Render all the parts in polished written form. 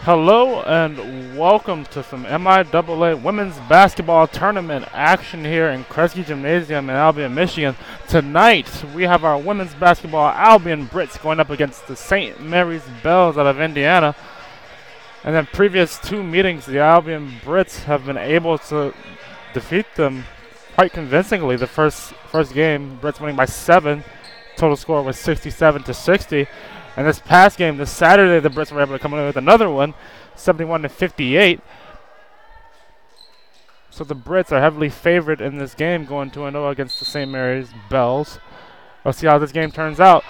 Hello and welcome to some MIAA women's basketball tournament action here in Kresge Gymnasium in Albion, Michigan. Tonight we have our women's basketball Albion Brits going up against the St. Mary's Bells out of Indiana. And then previous two meetings, the Albion Brits have been able to defeat them quite convincingly. The first game, Brits winning by 7. Total score was 67-60. And this past game, this Saturday, the Brits were able to come in with another one, 71-58. So the Brits are heavily favored in this game, going 2-0 against the St. Mary's Bells. Let's see how this game turns out.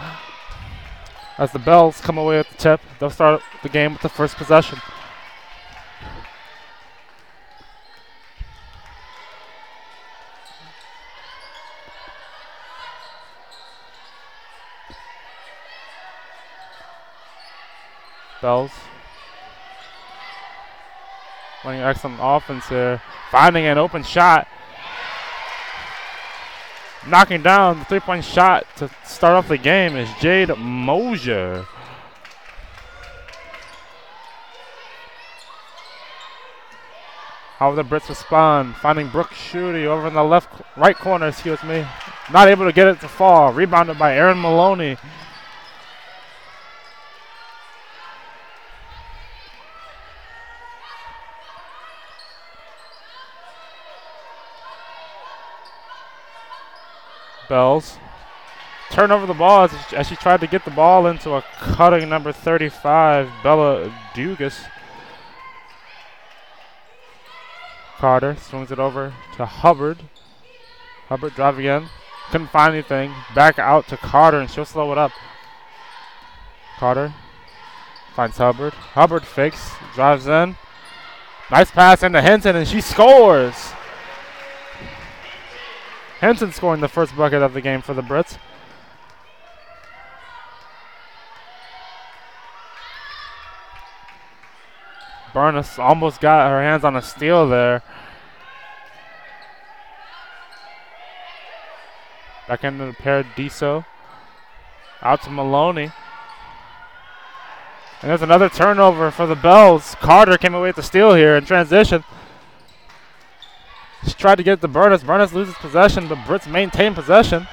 As the Bells come away with the tip, they'll start the game with the first possession. Bells playing excellent offense here, finding an open shot, knocking down the three-point shot to start off the game is Jade Mosier. How will the Brits respond? Finding Brooke Schutte over in the right corner, not able to get it to fall. Rebounded by Erin Maloney. Bells turn over the ball as she tried to get the ball into a cutting number 35, Bella Dugas. Carter swings it over to Hubbard. Hubbard drive again. Couldn't find anything. Back out to Carter, and she'll slow it up. Carter finds Hubbard. Hubbard fakes, drives in. Nice pass into Hinton, and she scores. Hinton scoring the first bucket of the game for the Brits. Burness almost got her hands on a steal there. Back into the Paradiso. Out to Maloney. And there's another turnover for the Bells. Carter came away with the steal here in transition. She tried to get it to Burness. Burness loses possession, but Brits maintain possession.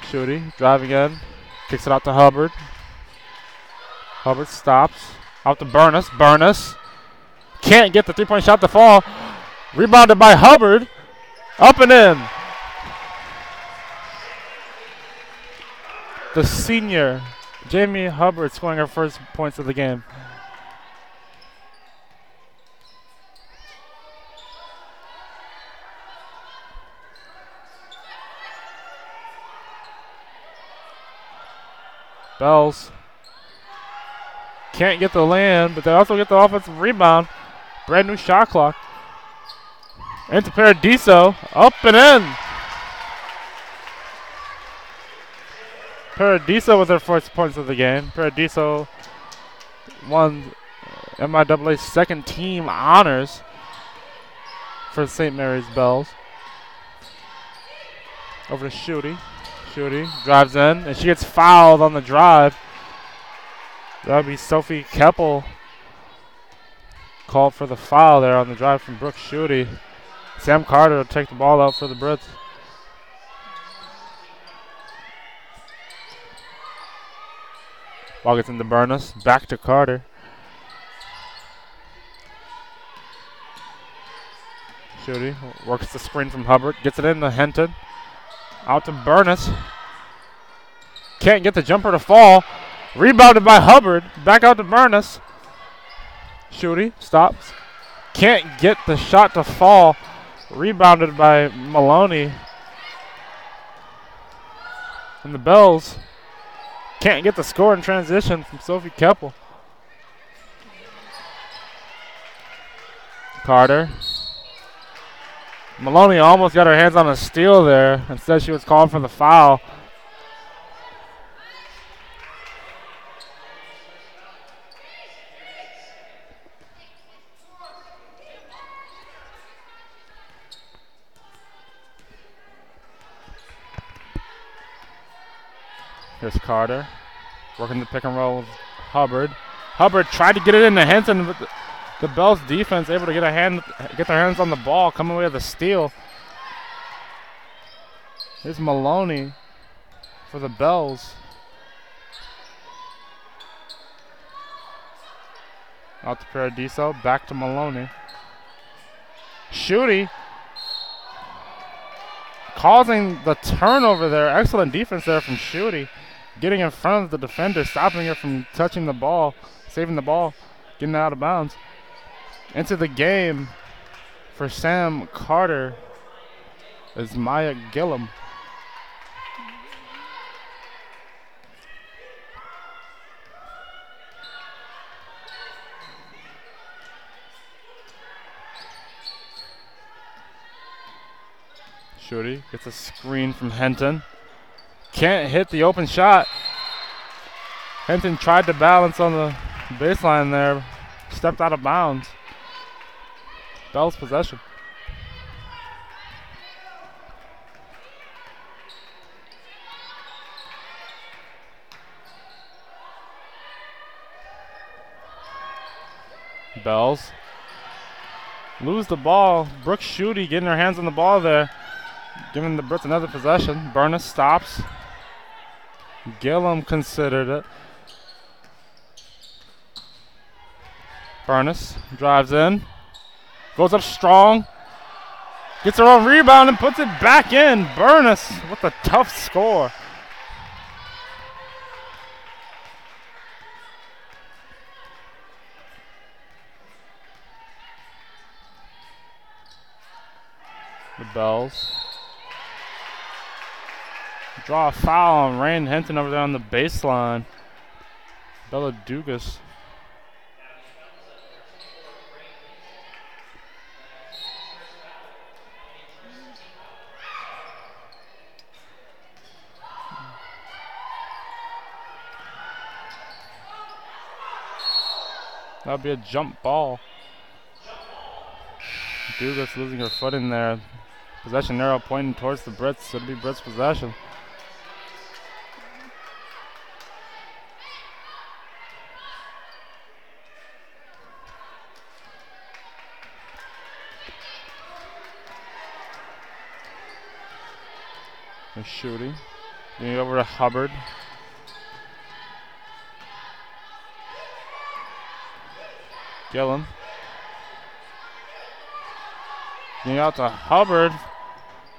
Schutte driving in. Kicks it out to Hubbard. Hubbard stops. Out to Burness. Burness can't get the three-point shot to fall. Rebounded by Hubbard. Up and in. The senior, Jamie Hubbard, scoring her first points of the game. Bells can't get the land, but they also get the offensive rebound. Brand new shot clock. Into Paradiso. Up and in. Paradiso with her first points of the game. Paradiso won MIAA's second team honors for St. Mary's Bells. Over to Schutte. Schutte drives in, and she gets fouled on the drive. That would be Sophie Keppel called for the foul there on the drive from Brooke Schutte. Sam Carter will take the ball out for the Brits. Ball gets into Burness. Back to Carter. Schutte works the screen from Hubbard. Gets it into Hinton. Out to Burness. Can't get the jumper to fall. Rebounded by Hubbard. Back out to Burness. Schutte stops. Can't get the shot to fall. Rebounded by Maloney. And the Bells can't get the score in transition from Sophie Keppel. Carter. Maloney almost got her hands on a steal there. Instead, she was called for the foul. Here's Carter. Working the pick and roll with Hubbard. Hubbard tried to get it into Hinton, but the Bells defense able to get their hands on the ball, coming away with a steal. Here's Maloney for the Bells. Out to Paradiso, back to Maloney. Schutte causing the turnover there. Excellent defense there from Schutte. Getting in front of the defender, stopping her from touching the ball, saving the ball, getting out of bounds. Into the game for Sam Carter is Maya Gillum. Schutte gets a screen from Henton. Can't hit the open shot. Henton tried to balance on the baseline there. Stepped out of bounds. Bell's possession. Bells lose the ball. Brooke Schutte getting her hands on the ball there. Giving the Brits another possession. Burness stops. Gillum considered it. Burness drives in. Goes up strong. Gets her own rebound and puts it back in. Burness with a tough score. The Bells draw a foul on Rain Hinton over there on the baseline. Bella Dugas. That'll be a jump ball. Dugas losing her foot in there. Possession arrow pointing towards the Brits. It'll be Brits' possession. They're shooting. Getting over to Hubbard. Gillum. Getting out to Hubbard.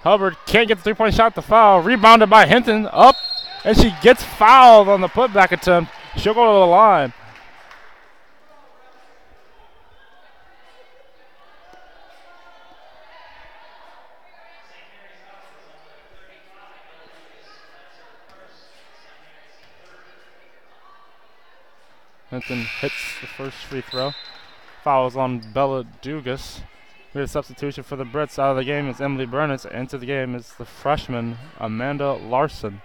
Hubbard can't get the three-point shot to foul. Rebounded by Hinton. Up. And she gets fouled on the putback attempt. She'll go to the line. Hinton hits the first free throw. Fouls on Bella Dugas. We have a substitution for the Brits. Out of the game is Emily Burness. Into the game is the freshman Amanda Larson.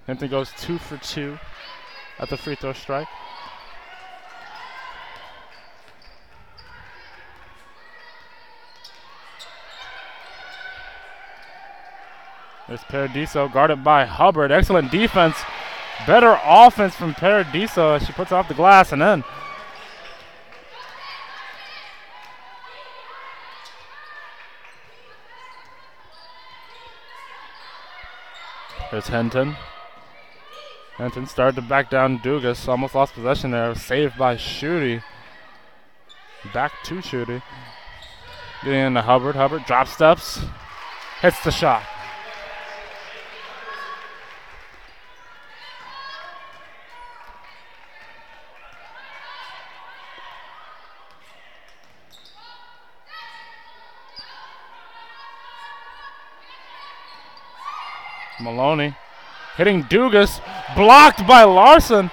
Hinton goes 2 for 2 at the free throw strike. There's Paradiso guarded by Hubbard. Excellent defense. Better offense from Paradiso as she puts off the glass and in. There's Hinton. Hinton started to back down Dugas. Almost lost possession there. Saved by Schutte. Back to Schutte. Getting into Hubbard. Hubbard drop steps. Hits the shot. Maloney hitting Dugas, blocked by Larson.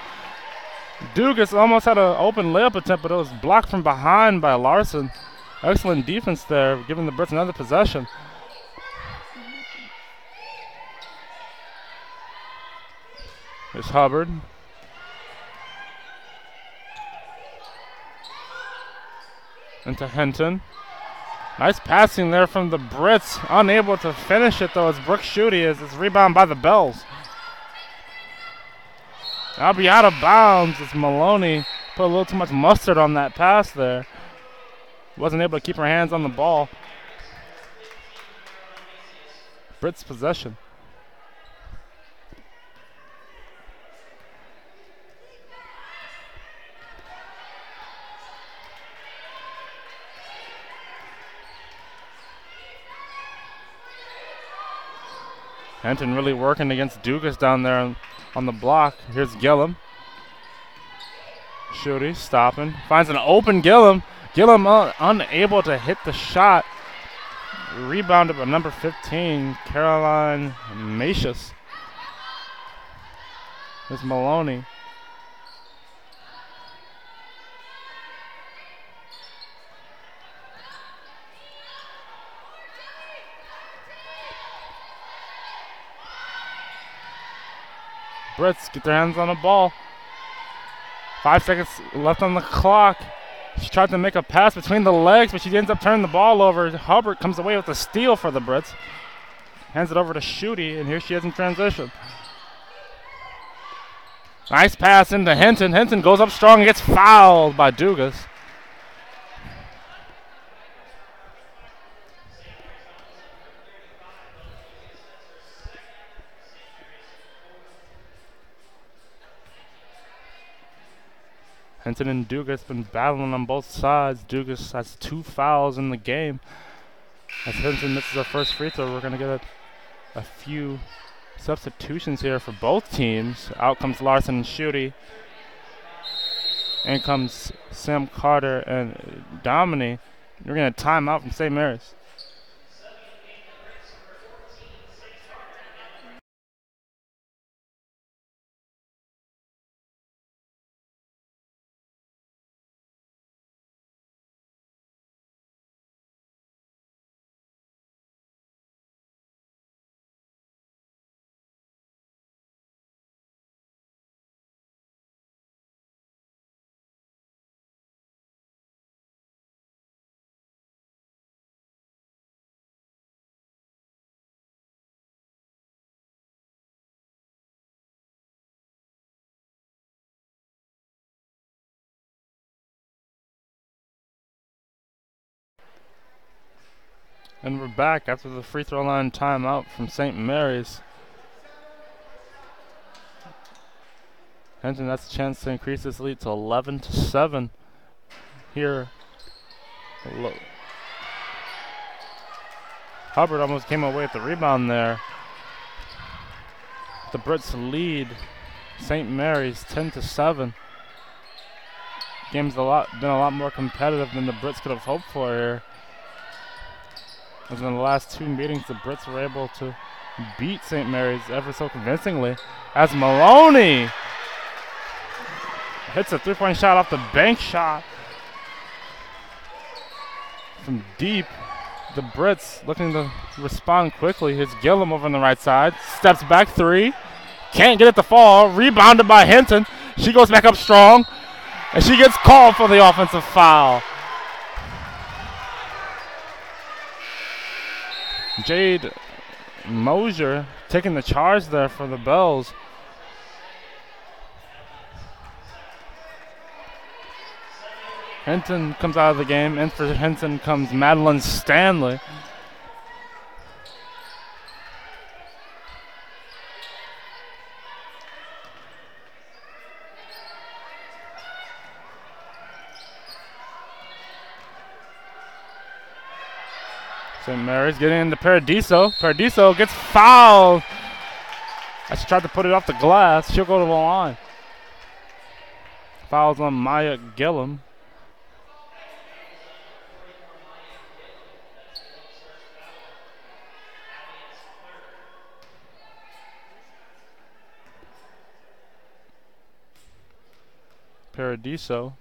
Dugas almost had an open layup attempt, but it was blocked from behind by Larson. Excellent defense there, giving the Brits another possession. There's Hubbard. Into Hinton. Nice passing there from the Brits. Unable to finish it though as Brooke Schutte is. It's rebound by the Bells. That'll be out of bounds as Maloney put a little too much mustard on that pass there. Wasn't able to keep her hands on the ball. Brits possession. Henton really working against Dugas down there on the block. Here's Gillum. Schutte stopping. Finds an open Gillum. Gillum unable to hit the shot. Rebounded by number 15, Caroline Macius. There's Maloney. Brits get their hands on the ball. 5 seconds left on the clock. She tried to make a pass between the legs, but she ends up turning the ball over. Hubbard comes away with a steal for the Brits. Hands it over to Schutte, and here she is in transition. Nice pass into Hinton. Hinton goes up strong and gets fouled by Dugas. Hinton and Dugas been battling on both sides. Dugas has 2 fouls in the game. As Hinton misses her first free throw, we're going to get a few substitutions here for both teams. Out comes Larson and Schutte. In comes Sam Carter and Domini. We're going to time out from St. Mary's. And we're back after the free throw line timeout from St. Mary's. Hinton has a chance to increase this lead to 11-7 here. Hubbard almost came away with the rebound there. The Brits lead St. Mary's 10-7. Game's been a lot more competitive than the Brits could have hoped for here. As in the last 2 meetings, the Brits were able to beat St. Mary's ever so convincingly. As Maloney hits a 3-point shot off the bank shot from deep. The Brits looking to respond quickly. Here's Gillum over on the right side. Steps back 3. Can't get it to fall. Rebounded by Hinton. She goes back up strong. And she gets called for the offensive foul. Jade Mosier taking the charge there for the Bells. Hinton comes out of the game, and for Hinton comes Madeline Stanley. St. Mary's getting into Paradiso. Paradiso gets fouled. As she tried to put it off the glass, she'll go to the line. Fouls on Maya Gillum. Paradiso,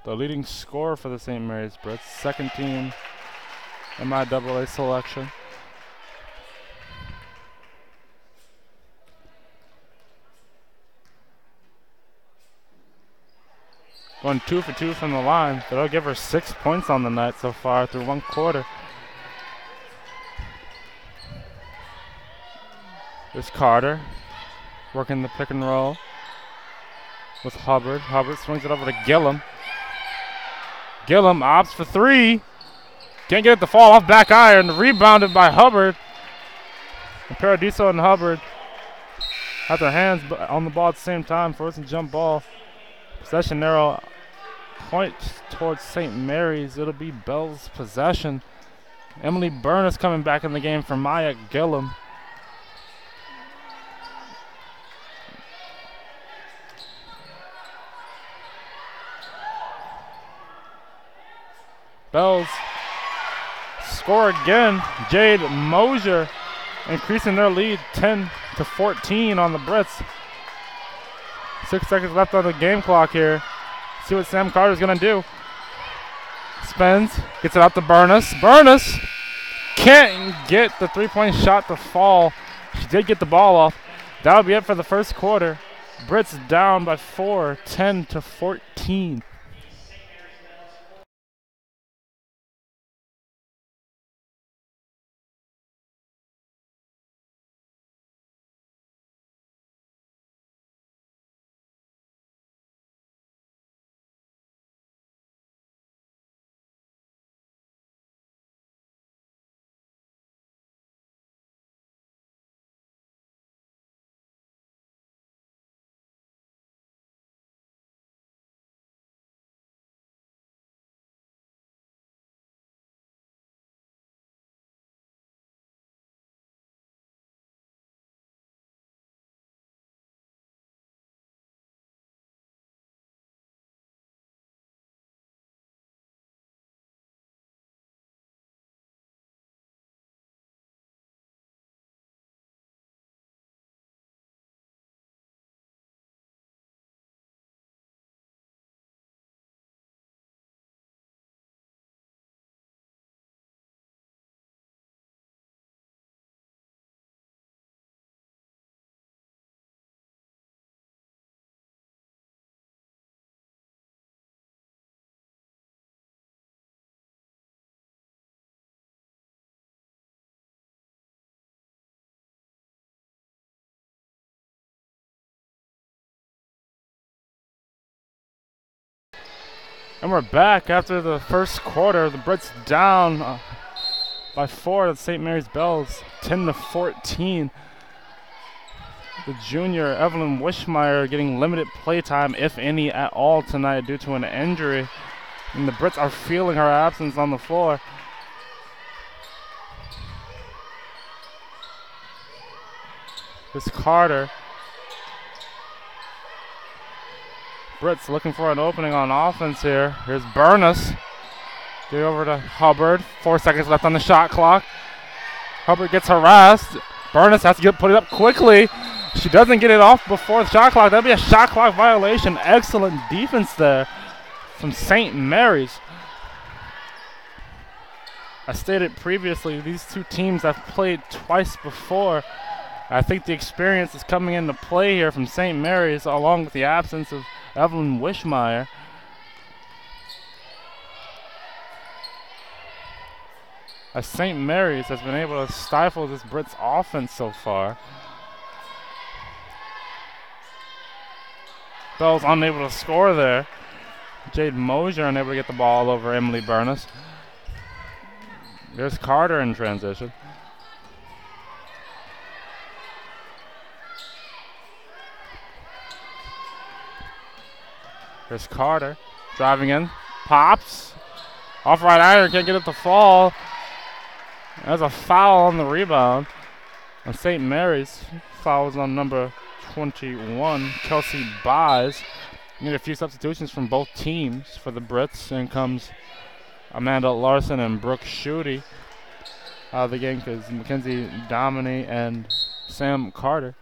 the leading scorer for the St. Mary's Brits, second team MIAA selection. Going 2 for 2 from the line. That'll give her 6 points on the night so far through one quarter. There's Carter working the pick and roll with Hubbard. Hubbard swings it over to Gillum. Gillum opts for 3. Can't get it to fall off back iron. Rebounded by Hubbard. And Paradiso and Hubbard have their hands on the ball at the same time. Force and jump ball. Possession arrow points towards St. Mary's. It'll be Bell's possession. Emily Burness coming back in the game for Maya Gillum. Bells score again. Jade Mosier increasing their lead 10 to 14 on the Brits. 6 seconds left on the game clock here. See what Sam Carter's gonna do. Spins, gets it out to Burness. Burness can't get the 3-point shot to fall. She did get the ball off. That'll be it for the first quarter. Brits down by 4, 10 to 14. And we're back after the first quarter. The Brits down by 4 at St. Mary's Bells, 10 to 14. The junior Evelyn Wishmeyer getting limited play time, if any at all, tonight due to an injury. And the Brits are feeling her absence on the floor. This Carter. Brits looking for an opening on offense here. Here's Burness. Get over to Hubbard. 4 seconds left on the shot clock. Hubbard gets harassed. Burness has to put it up quickly. She doesn't get it off before the shot clock. That'll be a shot clock violation. Excellent defense there from St. Mary's. I stated previously, these two teams have played twice before. I think the experience is coming into play here from St. Mary's, along with the absence of Evelyn Wishmeyer. As St. Mary's has been able to stifle this Brits offense so far. Bell's unable to score there. Jade Mosier unable to get the ball over Emily Burness. There's Carter in transition. Here's Carter driving in, pops, off right iron, can't get it to fall. There's a foul on the rebound. And St. Mary's fouls on number 21, Kelsey Buys. Need a few substitutions from both teams for the Brits. In comes Amanda Larson and Brooke Schutte. Out of the game because Mackenzie Dominy and Sam Carter.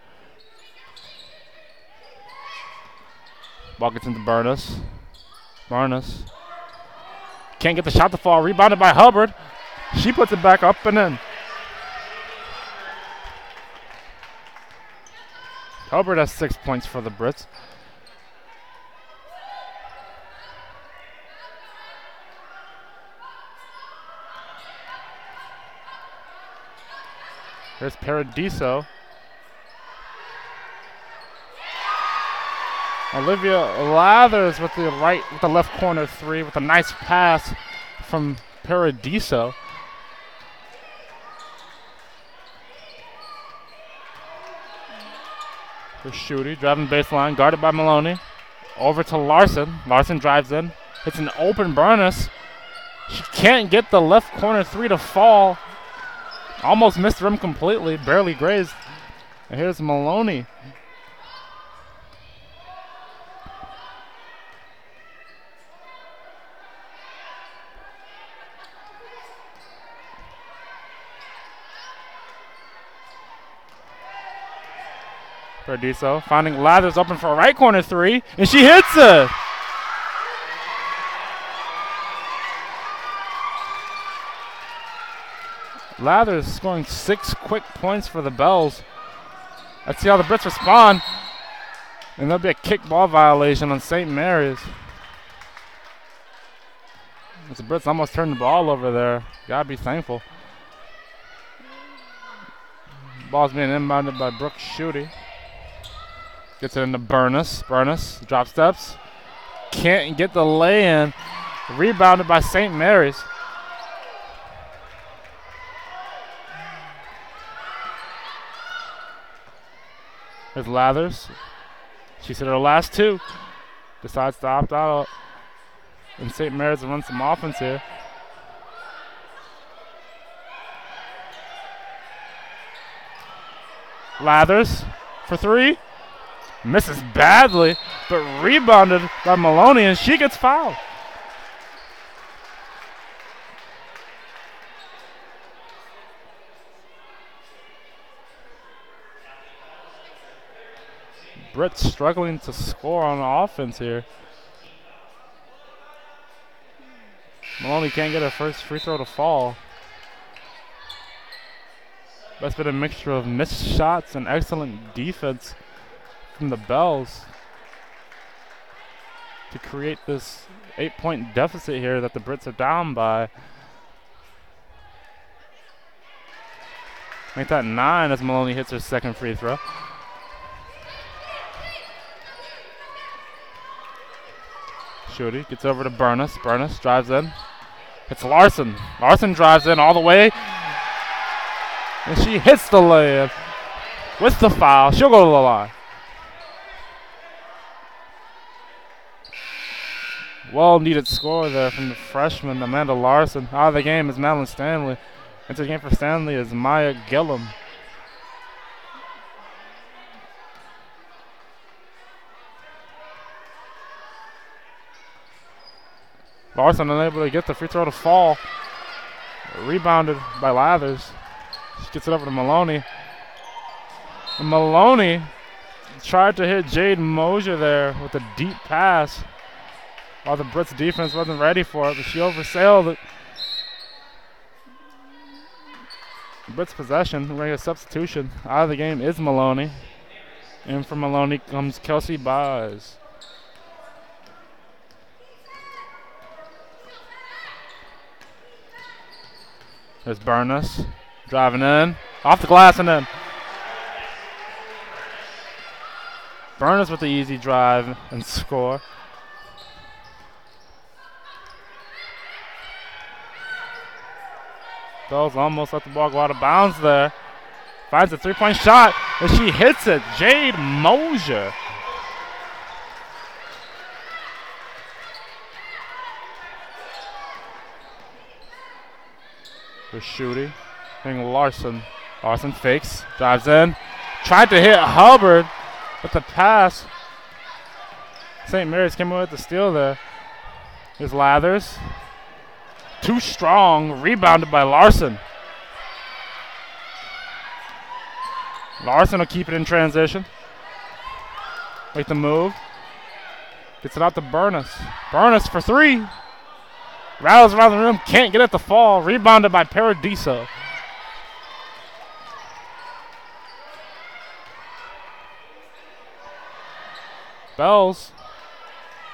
Ball gets into Burness. Burness can't get the shot to fall. Rebounded by Hubbard. She puts it back up and in. Hubbard has 6 points for the Brits. Here's Paradiso. Olivia Lathers with the left corner three with a nice pass from Paradiso. Here's Schutte, driving baseline, guarded by Maloney. Over to Larson. Larson drives in. It's an open Burness. She can't get the left corner three to fall. Almost missed the rim completely, barely grazed. And here's Maloney. Paradiso finding Lathers open for a right corner three, and she hits it. Lathers scoring 6 quick points for the Bells. Let's see how the Brits respond. And there'll be a kick ball violation on St. Mary's. The Brits almost turned the ball over there. Gotta be thankful. Ball's being inbounded by Brooke Schutte. Gets it into Burness. Burness, drop steps. Can't get the lay-in. Rebounded by St. Mary's. There's Lathers. She's hit her last two. Decides to opt out. And St. Mary's will run some offense here. Lathers for three. Misses badly, but rebounded by Maloney, and she gets fouled. Brits struggling to score on offense here. Maloney can't get her first free throw to fall. That's been a mixture of missed shots and excellent defense from the Bells to create this 8-point deficit here that the Brits are down by. Make that 9 as Maloney hits her second free throw. Schutte gets over to Burness. Burness drives in. It's Larson. Larson drives in all the way. And she hits the layup with the foul. She'll go to the line. Well-needed score there from the freshman, Amanda Larson. Out of the game is Madeline Stanley. Into the game for Stanley is Maya Gillum. Larson unable to get the free throw to fall. Rebounded by Lathers. She gets it over to Maloney. And Maloney tried to hit Jade Mosier there with a deep pass while the Brits defense wasn't ready for it, but she oversailed it. Brits possession. We're going to get a substitution. Out of the game is Maloney. And from Maloney comes Kelsey Baez. There's Burness driving in, off the glass and in. Burness with the easy drive and score. Bells almost let the ball go out of bounds there. Finds a three-point shot, and she hits it. Jade Mosier. For Schutte, hitting Larson. Larson fakes, drives in, tried to hit Hubbard with the pass. St. Mary's came away with the steal there. Here's Lathers. Too strong, rebounded by Larson. Larson will keep it in transition. Make the move. Gets it out to Burness. Burness for three. Rattles around the rim, can't get it to fall. Rebounded by Paradiso. Bells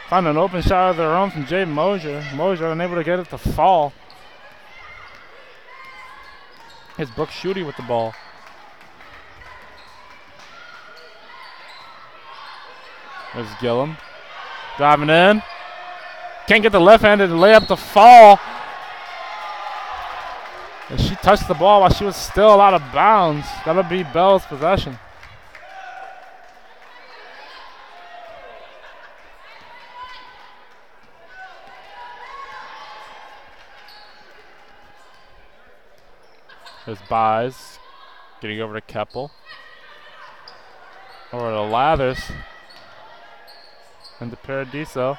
find an open shot of their own from Jade Mosier. Mosier unable to get it to fall. Here's Brooke Schutte with the ball. There's Gillum. Driving in. Can't get the left-handed layup to fall. And she touched the ball while she was still out of bounds. That'll be Bell's possession. There's Buys. Getting over to Keppel. Over to Lathers. And to Paradiso.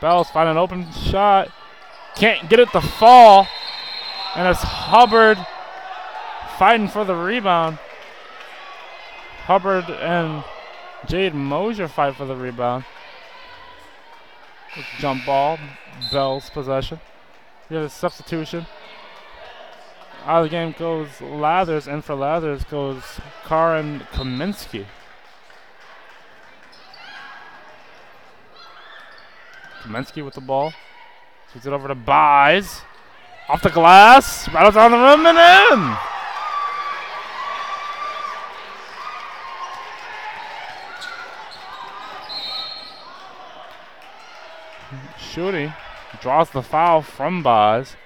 Bell's finding an open shot. Can't get it to fall. And it's Hubbard fighting for the rebound. Hubbard and Jade Mosier fight for the rebound. Jump ball. Bell's possession. We have a substitution. Out of the game goes Lathers, and for Lathers goes Karin Kaminsky. Kaminsky with the ball. Swings it over to Buys. Off the glass. Rattles on the rim and in. Shooting. Draws the foul from Buys.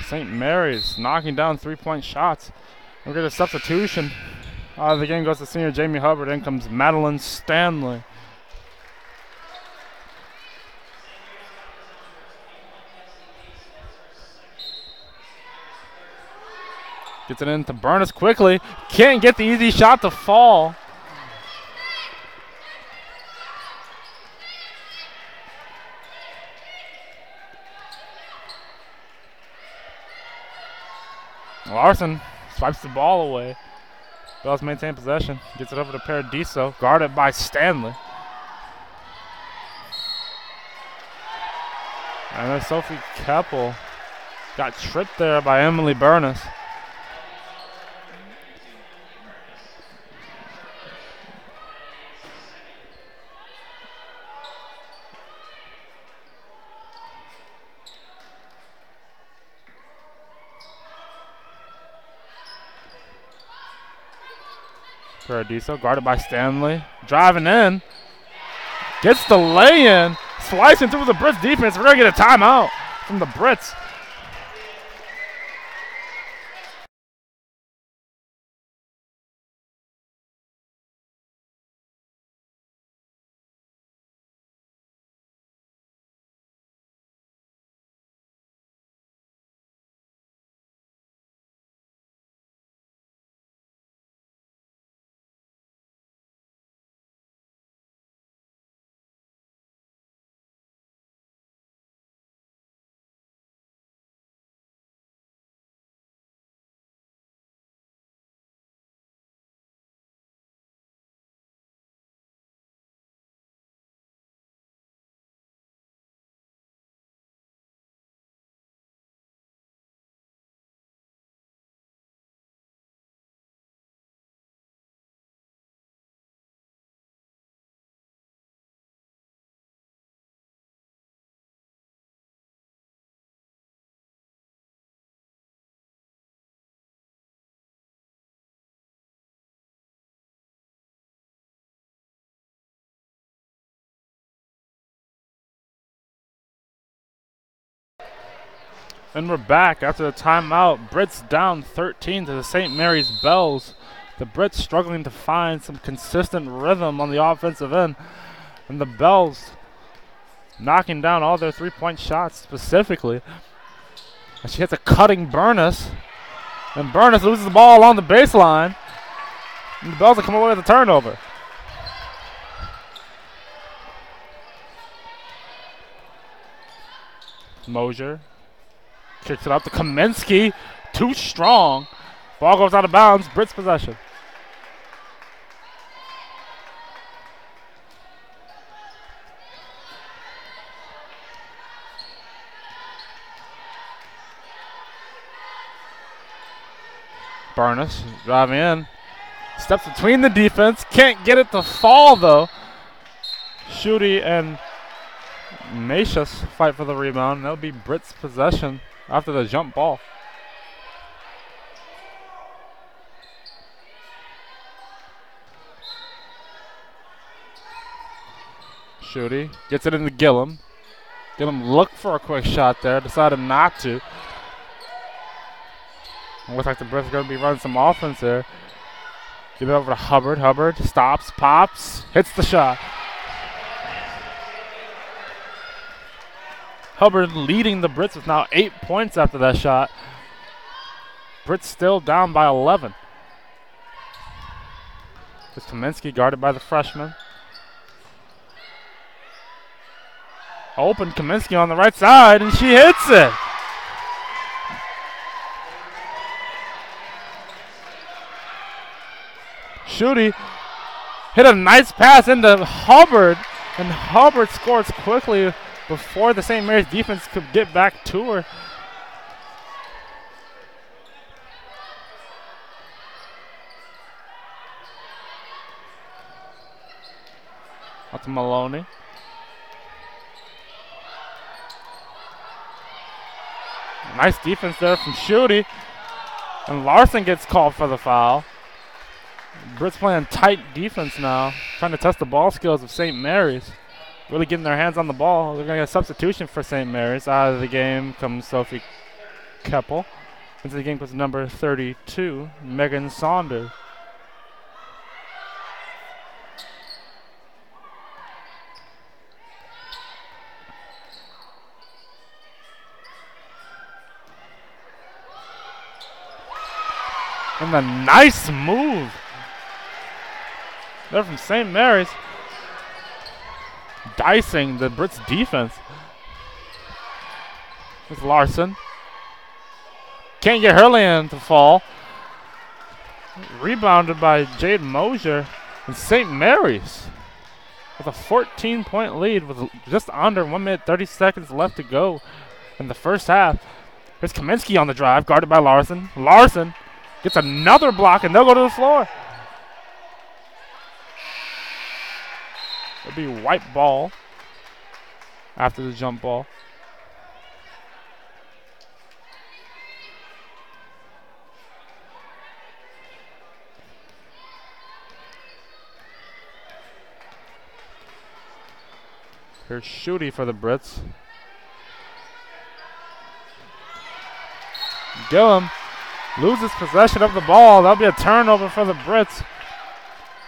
St. Mary's knocking down three-point shots. We get a substitution. Out of the game goes to senior Jamie Hubbard. In comes Madeline Stanley. Gets it into Burness quickly. Can't get the easy shot to fall. Larson swipes the ball away. Bells maintain possession. Gets it over to Paradiso. Guarded by Stanley. And then Sophie Keppel got tripped there by Emily Burness. Paradiso guarded by Stanley. Driving in. Gets the lay-in. Slicing through the Brits defense. We're going to get a timeout from the Brits. And we're back after the timeout. Brits down 13 to the St. Mary's Bells. The Brits struggling to find some consistent rhythm on the offensive end. And the Bells knocking down all their three-point shots specifically. And she hits a cutting Burness. And Burness loses the ball along the baseline. And the Bells will come away with a turnover. Mosier kicks it out to Kaminsky. Too strong. Ball goes out of bounds. Brits possession. Burness driving in. Steps between the defense. Can't get it to fall though. Schutte and Macias fight for the rebound. That'll be Brits possession after the jump ball. Shooty gets it into Gillum. Gillum looked for a quick shot there, decided not to. Looks like the Brits are going to be running some offense there. Give it over to Hubbard. Hubbard stops, pops, hits the shot. Hubbard leading the Brits with now 8 points after that shot. Brits still down by 11. It's Kaminsky guarded by the freshman. Open Kaminsky on the right side, and she hits it. Shooty hit a nice pass into Hubbard, and Hubbard scores quickly before the St. Mary's defense could get back to her. Out to Maloney. Nice defense there from Shooty. And Larson gets called for the foul. Brits playing tight defense now, trying to test the ball skills of St. Mary's. Really getting their hands on the ball. They're going to get a substitution for St. Mary's. Out of the game comes Sophie Keppel. Into the game comes number 32, Megan Saunders. And a nice move there from St. Mary's. Dicing the Brits defense. It's Larson. Can't get Hurlian to fall. Rebounded by Jade Mosier. And St. Mary's with a 14-point lead with just under 1 minute 30 seconds left to go in the first half. Here's Kaminsky on the drive, guarded by Larson. Larson gets another block, and they'll go to the floor. It'll be white ball after the jump ball. Here's Shooty for the Brits. Gillum loses possession of the ball. That'll be a turnover for the Brits.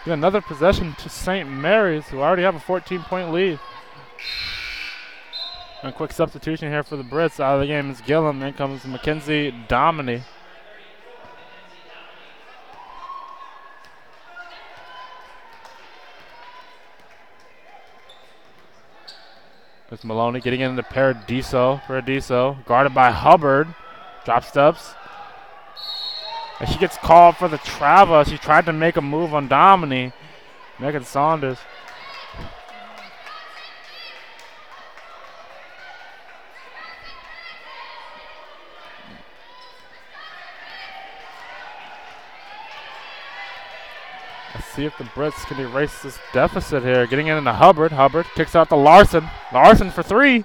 Get another possession to St. Mary's, who already have a 14-point lead. And a quick substitution here for the Brits. Out of the game is Gillum. Then comes Mackenzie Dominy. There's Maloney getting into Paradiso. Guarded by Hubbard. Drop steps. And she gets called for the travel. She tried to make a move on Dominy. Megan Saunders. Let's see if the Brits can erase this deficit here. Getting it into Hubbard. Hubbard kicks out to Larson. Larson for three.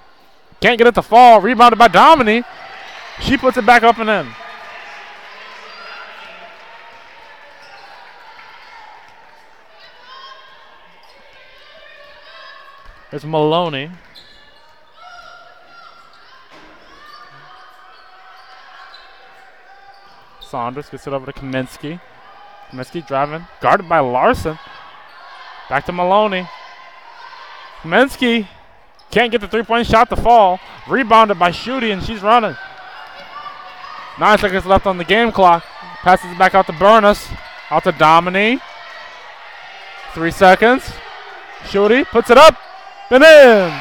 Can't get it to fall. Rebounded by Dominy. She puts it back up and in. There's Maloney. Saunders gets it over to Kaminsky. Kaminsky driving, guarded by Larson. Back to Maloney. Kaminsky can't get the three-point shot to fall. Rebounded by Shooty, and she's running. 9 seconds left on the game clock. Passes it back out to Burness. Out to Dominy. 3 seconds. Shooty puts it up and in.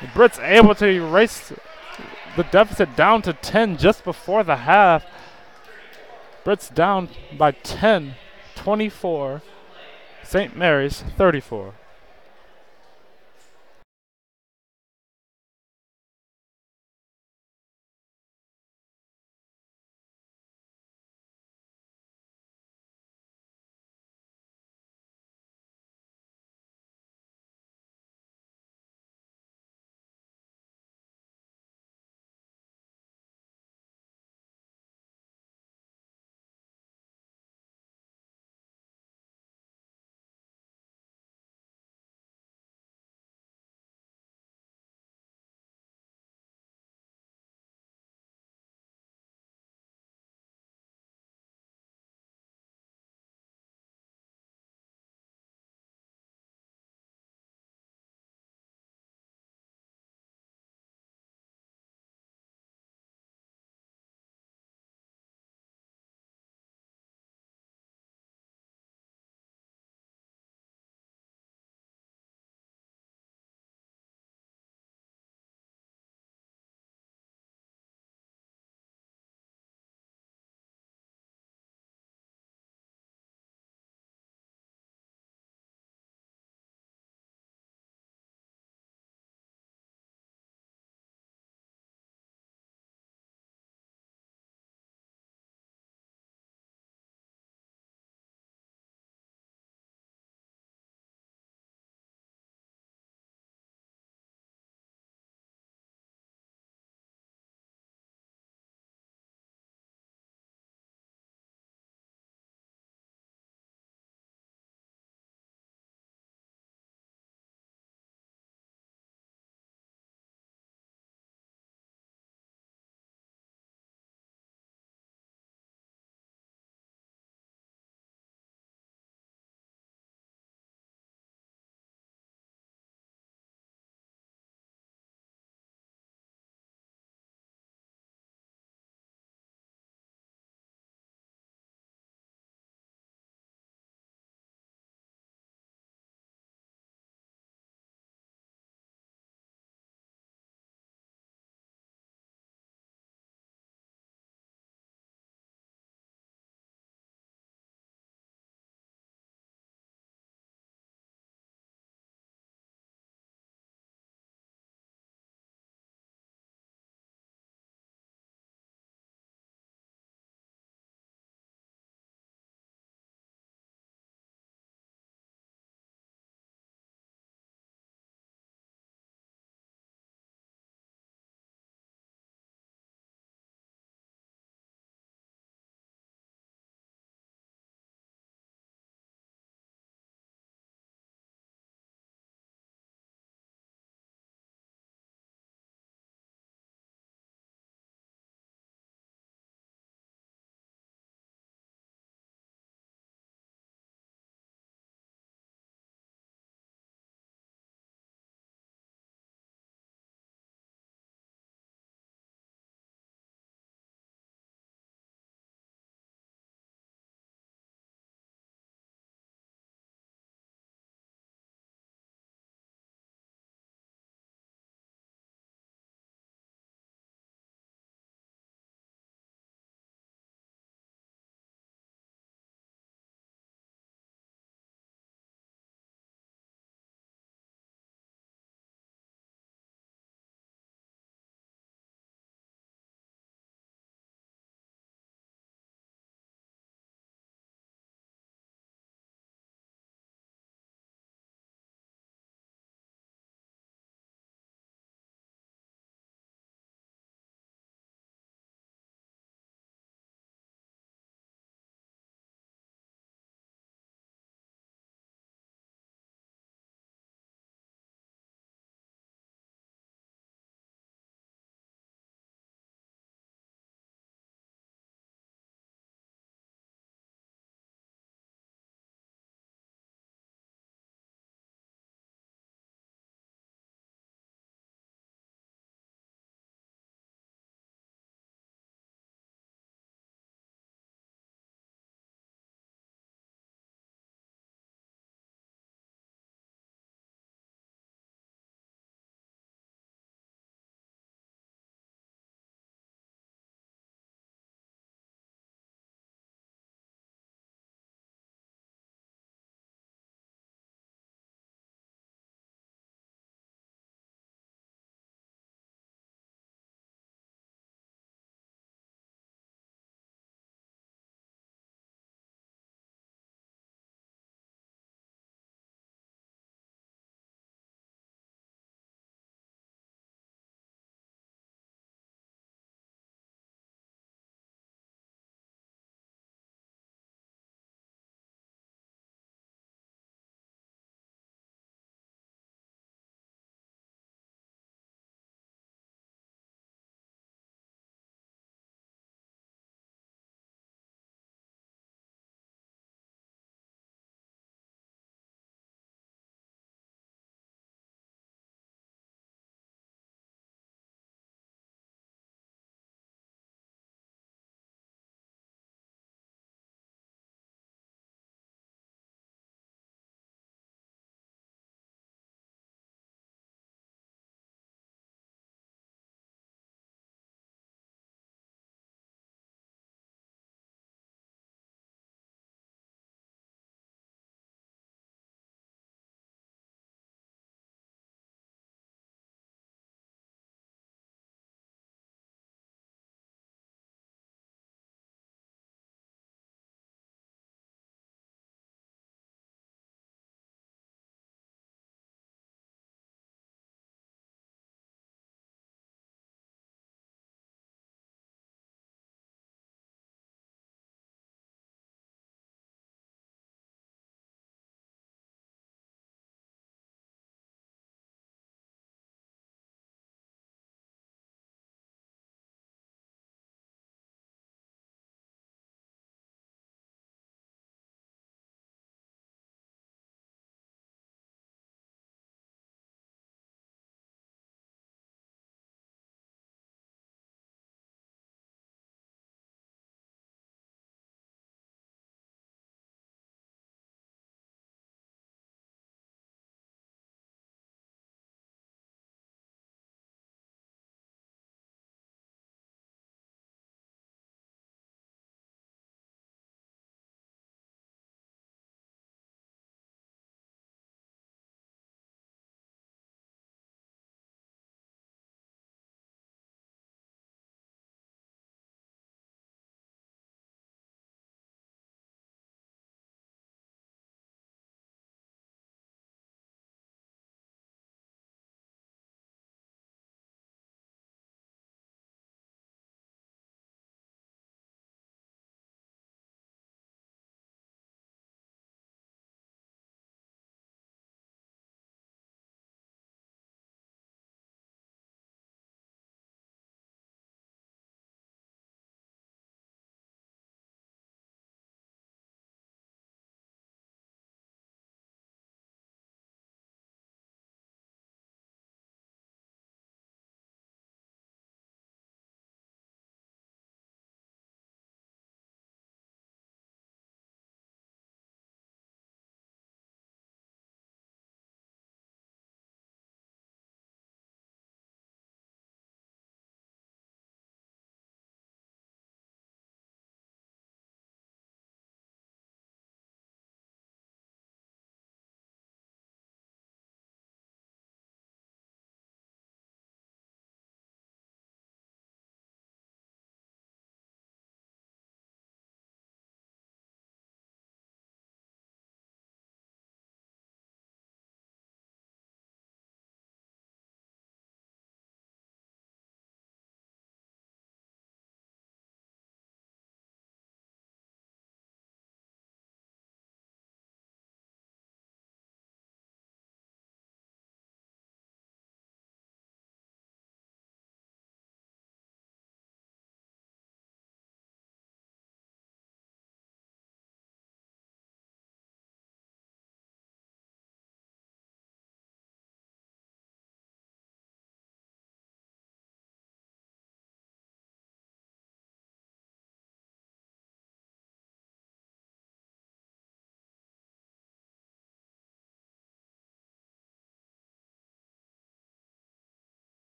The Brits able to erase the deficit down to 10 just before the half. Brits down by 10, 24. St. Mary's 34.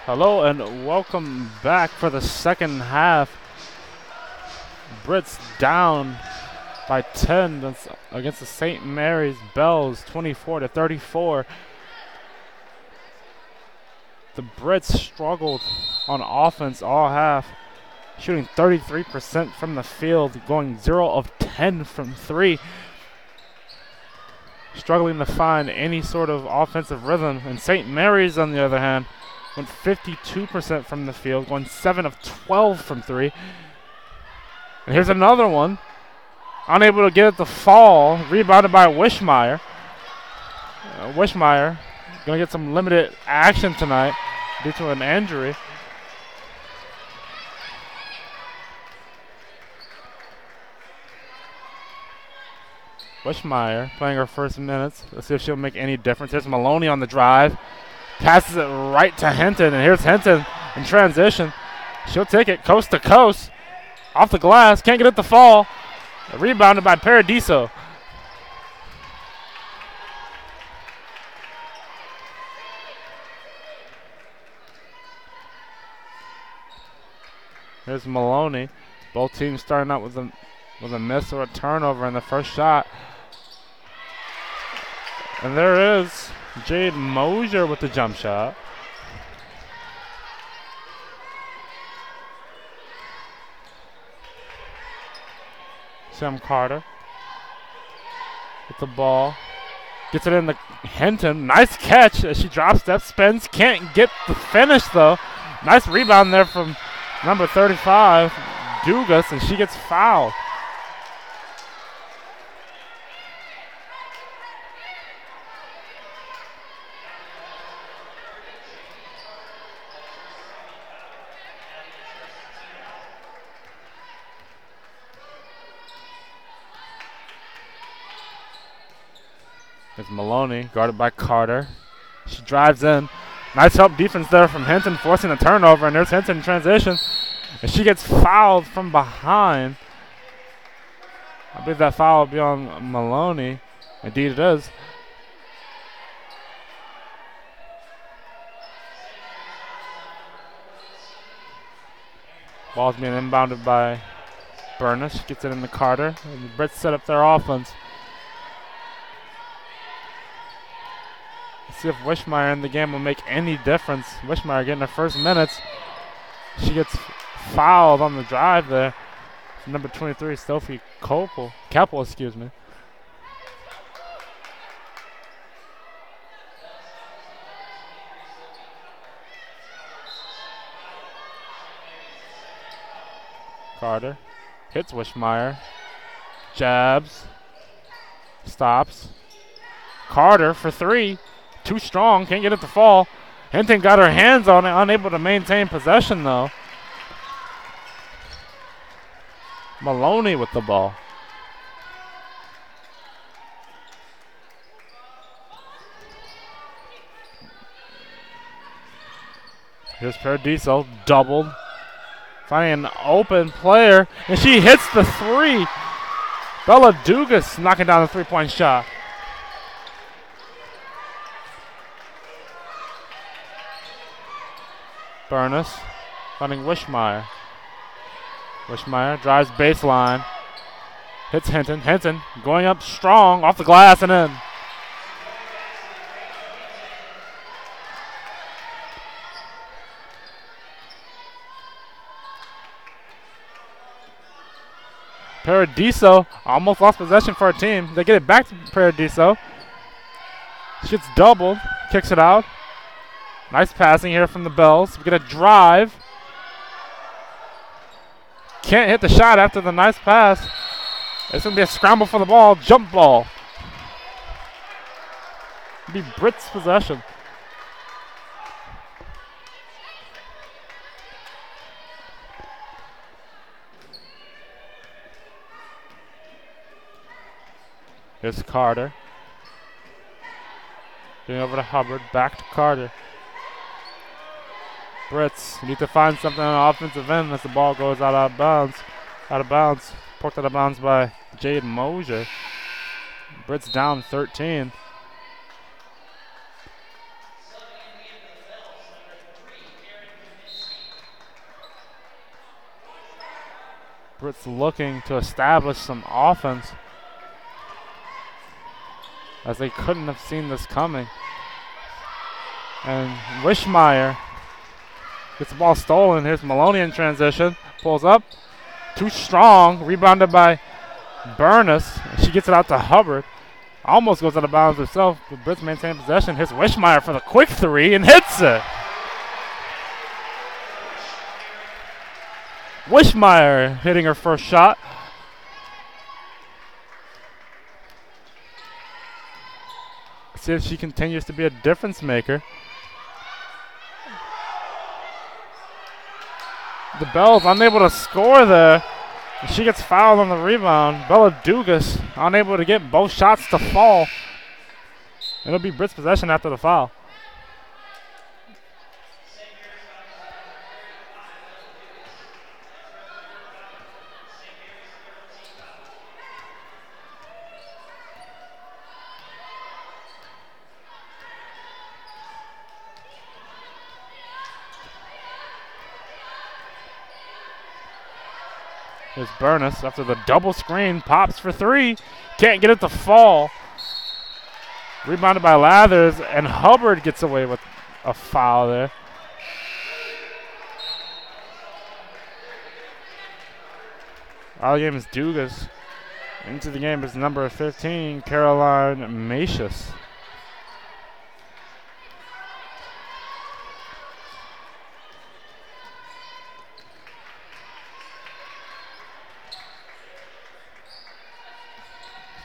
Hello and welcome back for the second half. Brits down by 10 against the St. Mary's Bells, 24-34. The Brits struggled on offense all half, shooting 33% from the field, going 0 of 10 from 3. Struggling to find any sort of offensive rhythm. And St. Mary's, on the other hand, went 52% from the field, going 7 of 12 from 3. And here's another one. Unable to get it to fall. Rebounded by Wishmeyer. Wishmeyer going to get some limited action tonight due to an injury. Wishmeyer playing her first minutes. Let's see if she'll make any difference. Here's Maloney on the drive. Passes it right to Hinton, and here's Hinton in transition. She'll take it coast to coast. Off the glass, can't get it to fall. Rebounded by Paradiso. Here's Maloney. Both teams starting out with a miss or a turnover in the first shot. And there is Jade Mosier with the jump shot. Sam Carter with the ball. Gets it in the Hinton. Nice catch as she drop steps, spins. Can't get the finish though. Nice rebound there from number 35, Dugas, and she gets fouled. There's Maloney, guarded by Carter. She drives in. Nice help defense there from Hinton, forcing a turnover, and there's Hinton in transition. And she gets fouled from behind. I believe that foul will be on Maloney. Indeed it is. Ball's being inbounded by Burness. Gets it into Carter. And the Brits set up their offense. See if Wishmeyer in the game will make any difference. Wishmeyer getting her first minutes. She gets fouled on the drive there. Number 23, Sophie Capel, excuse me. Carter hits Wishmeyer. Jabs. Stops. Carter for 3. Too strong, can't get it to fall. Hinton got her hands on it, unable to maintain possession though. Maloney with the ball. Here's Paradiso, doubled. Finding an open player, and she hits the 3. Bella Dugas knocking down the 3-point shot. Burness finding Wishmeyer. Wishmeyer drives baseline. Hits Hinton. Hinton going up strong off the glass and in. Paradiso almost lost possession for her team. They get it back to Paradiso. She gets doubled. Kicks it out. Nice passing here from the Bells. We get a drive. Can't hit the shot after the nice pass. It's going to be a scramble for the ball. Jump ball. It'll be Brits' possession. Here's Carter. Getting over to Hubbard. Back to Carter. Brits need to find something on the offensive end as the ball goes out of bounds. Poked out of bounds by Jade Mosier. Brits down 13. Brits looking to establish some offense, as they couldn't have seen this coming. And Wishmeyer gets the ball stolen. Here's Maloney in transition. Pulls up. Too strong. Rebounded by Burness. She gets it out to Hubbard. Almost goes out of bounds herself, but Brits maintain possession. Here's Wishmeyer for the quick three and hits it. Wishmeyer hitting her first shot. See if she continues to be a difference maker. The Bells unable to score there. She gets fouled on the rebound. Bella Dugas unable to get both shots to fall. It'll be Brits' possession after the foul. Here's Burness after the double screen. Pops for three. Can't get it to fall. Rebounded by Lathers, and Hubbard gets away with a foul there. Out of the game is Dugas. Into the game is number 15, Caroline Macius.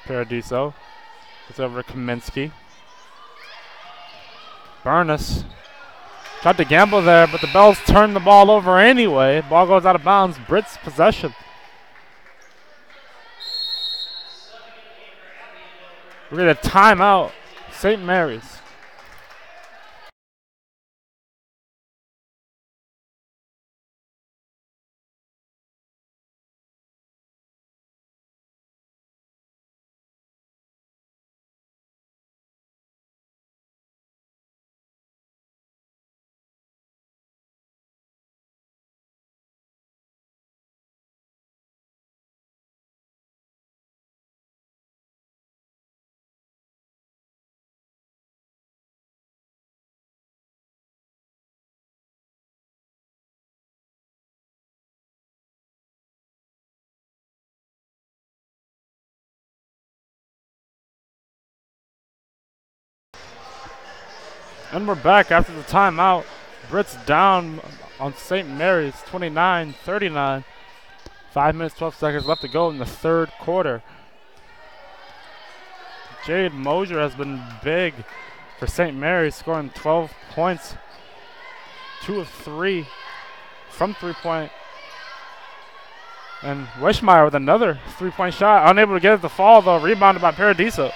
Paradiso. It's over to Kaminsky. Burness tried to gamble there, but the Bells turned the ball over anyway. Ball goes out of bounds. Brits possession. We're going to timeout St. Mary's. And we're back after the timeout. Brits down on St. Mary's 29-39. 5 minutes, 12 seconds left to go in the third quarter. Jade Mosier has been big for St. Mary's, scoring 12 points. 2 of 3 from three-point. And Wishmeyer with another three-point shot. Unable to get it to fall, though. Rebounded by Paradiso.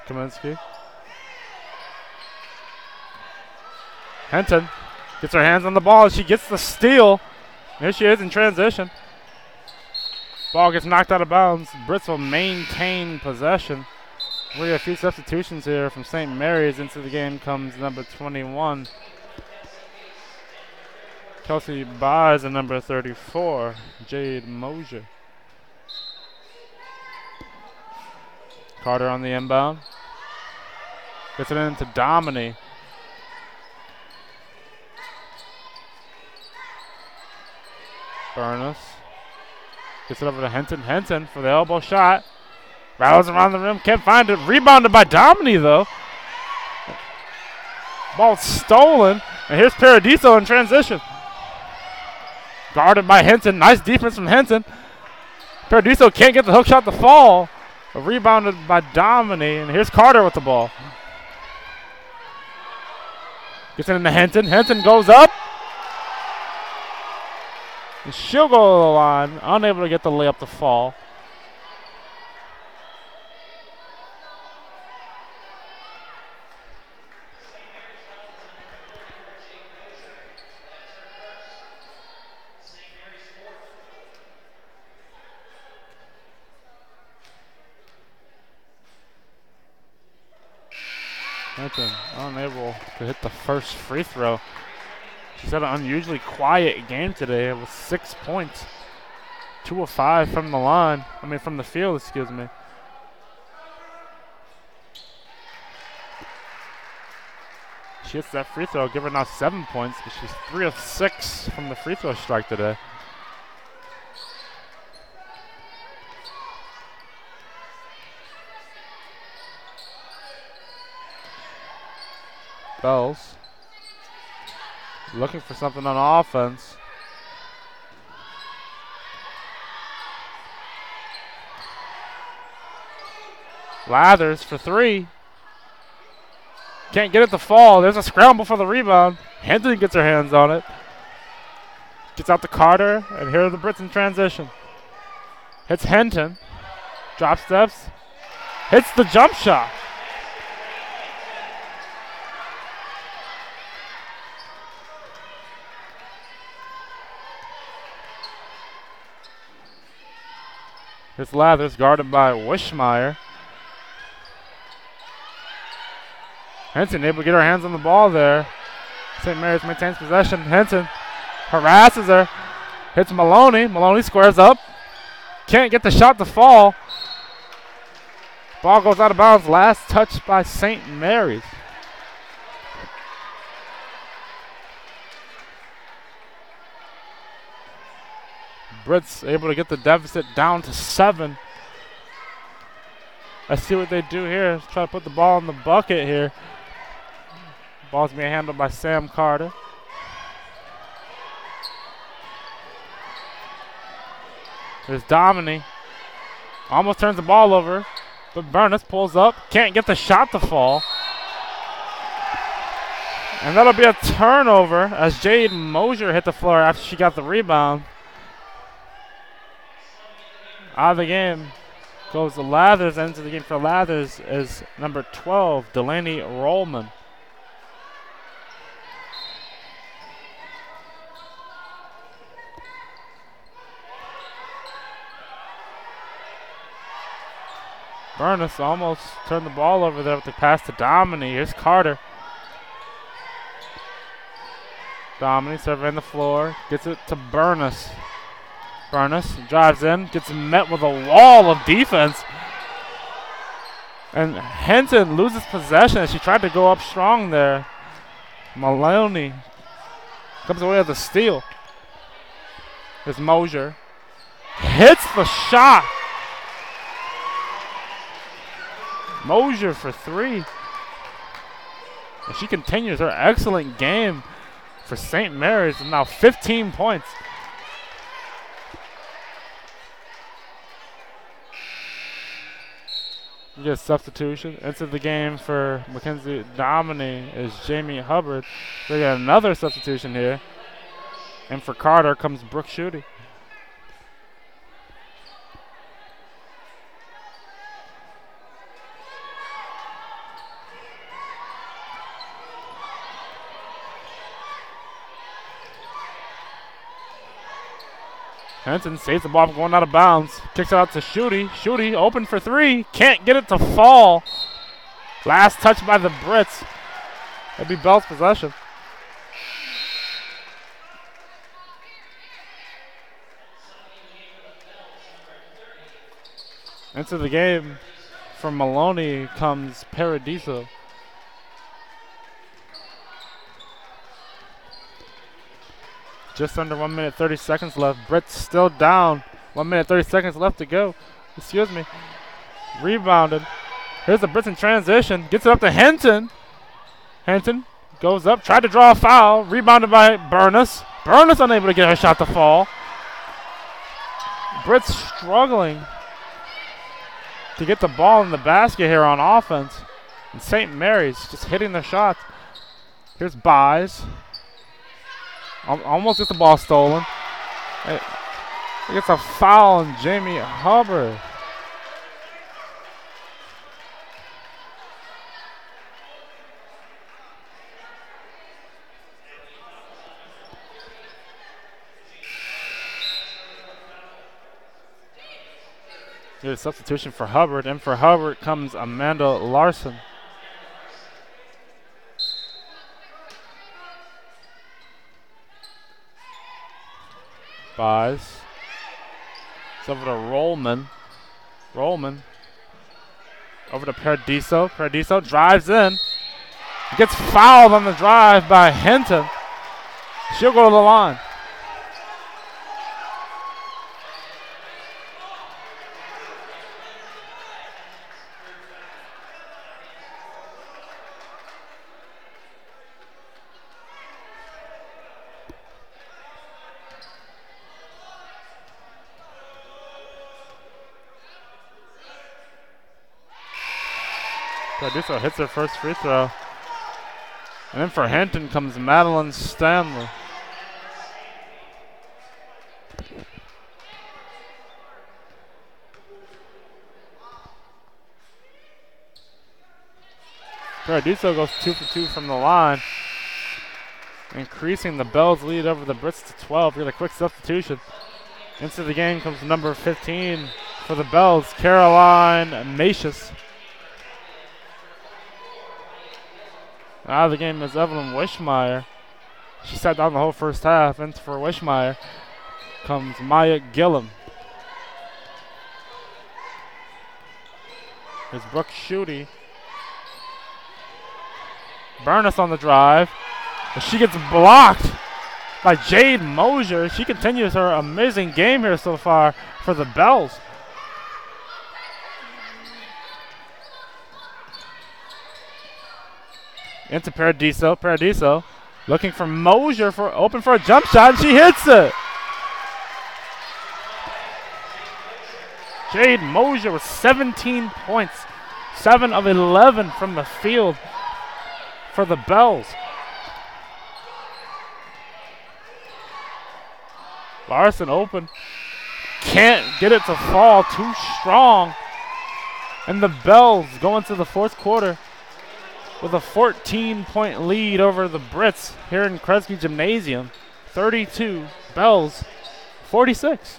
Kaminsky. Henton gets her hands on the ball. She gets the steal. Here she is in transition. Ball gets knocked out of bounds. Brits will maintain possession. We have a few substitutions here from St. Mary's. Into the game comes number 21. Kelsey Buys and number 34, Jade Mosier. Carter on the inbound. Gets it into Domini. Burness. Gets it over to Henton. Henton for the elbow shot. Rattles around the rim. Can't find it. Rebounded by Domini, though. Ball stolen. And here's Paradiso in transition. Guarded by Henton. Nice defense from Henton. Paradiso can't get the hook shot to fall. Rebounded by Domini. And here's Carter with the ball. Gets it into Henton. Henton goes up. And she'll go to the line. Unable to get the layup to fall. Hinton unable to hit the first free throw. She's had an unusually quiet game today. It was 6 points. 2 of 5 from the line. From the field, excuse me. She hits that free throw, give her now 7 points, but she's 3 of 6 from the free throw strike today. Bells looking for something on offense. Lathers for 3. Can't get it to fall. There's a scramble for the rebound. Hinton gets her hands on it. Gets out to Carter, and here are the Brits in transition. Hits Hinton. Drop steps. Hits the jump shot. Here's Lathers guarded by Wishmeyer. Hinton able to get her hands on the ball there. St. Mary's maintains possession. Hinton harasses her. Hits Maloney. Maloney squares up. Can't get the shot to fall. Ball goes out of bounds. Last touch by St. Mary's. Brits able to get the deficit down to 7. Let's see what they do here. Let's try to put the ball in the bucket here. Ball's being handled by Sam Carter. There's Domini. Almost turns the ball over, but Burness pulls up. Can't get the shot to fall. And that'll be a turnover as Jade Mosier hit the floor after she got the rebound. Out of the game goes the Lathers. Into the game for Lathers is number 12, Delaney Rollman. Burness almost turned the ball over there with the pass to Domini. Here's Carter. Domini surveying the floor. Gets it to Burness. Burness drives in. Gets met with a wall of defense. And Hinton loses possession as she tried to go up strong there. Maloney comes away with a steal. Here's Mosier. Hits the shot. Mosier for 3. And she continues her excellent game for St. Mary's with now 15 points. We get a substitution. Into the game for Mackenzie Domini is Jamie Hubbard. We got another substitution here. And for Carter comes Brooke Schutte. Henson saves the ball from going out of bounds. Kicks it out to Schutte. Schutte open for 3. Can't get it to fall. Last touch by the Brits. It'll be Bell's possession. Into the game from Maloney comes Paradiso. Just under 1 minute 30 seconds left. Brits still down. 1 minute 30 seconds left to go. Excuse me. Rebounded. Here's the Brits in transition. Gets it up to Hinton. Hinton goes up. Tried to draw a foul. Rebounded by Burness. Burness unable to get her shot to fall. Brits struggling to get the ball in the basket here on offense. And St. Mary's just hitting their shots. Here's Buys. Almost gets the ball stolen. It gets a foul on Jamie Hubbard. Here's a substitution for Hubbard, and for Hubbard comes Amanda Larson. Buys. It's over to Rollman. Rollman. Over to Paradiso. Paradiso drives in. Gets fouled on the drive by Hinton. She'll go to the line. Paradiso hits her first free throw. And then for Hinton comes Madeline Stanley. Paradiso goes 2 for 2 from the line, increasing the Bells' lead over the Brits to 12. We got a quick substitution. Into the game comes number 15 for the Bells, Caroline Macius. Out of the game is Evelyn Wishmeyer. She sat down the whole first half. And for Wishmeyer comes Maya Gillum. Here's Brooke Schutte. Burness on the drive. But she gets blocked by Jade Mosier. She continues her amazing game here so far for the Bells. Into Paradiso. Paradiso looking for Mosier for open for a jump shot, and she hits it. Jade Mosier with 17 points, 7 of 11 from the field for the Bells. Larson open. Can't get it to fall, too strong. And the Bells go into the fourth quarter with a 14-point lead over the Brits here in Kresge Gymnasium. 32, Bells 46.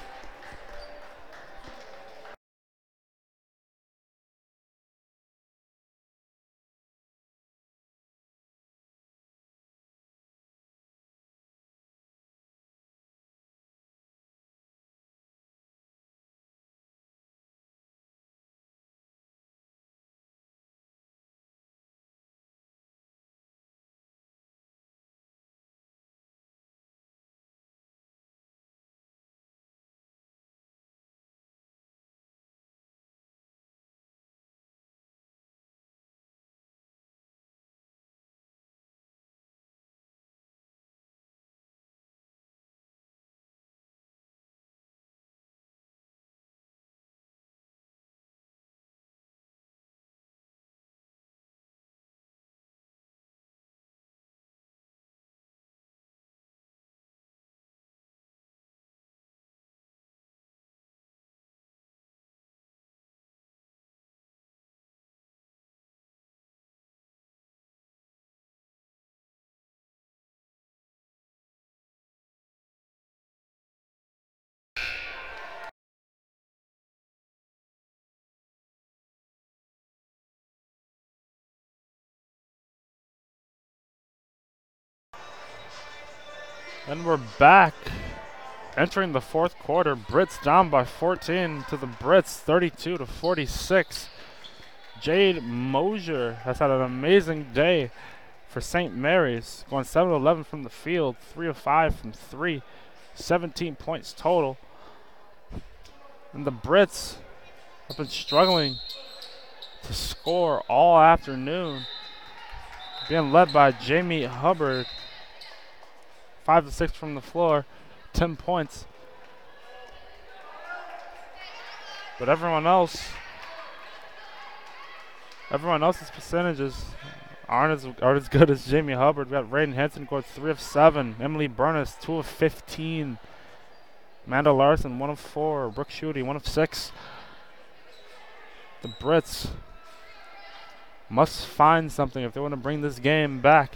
And we're back. Entering the fourth quarter, Brits down by 14 to the Brits, 32 to 46. Jade Mosier has had an amazing day for St. Mary's, going 7 of 11 from the field, 3 of 5 from 3, 17 points total. And the Brits have been struggling to score all afternoon, being led by Jamie Hubbard, 5 to 6 from the floor, 10 points. But everyone else's percentages aren't as good as Jamie Hubbard. We got Raiden Henson going 3 of 7, Emily Burness 2 of 15, Amanda Larson 1 of 4, Brooke Schutte 1 of 6. The Brits must find something if they want to bring this game back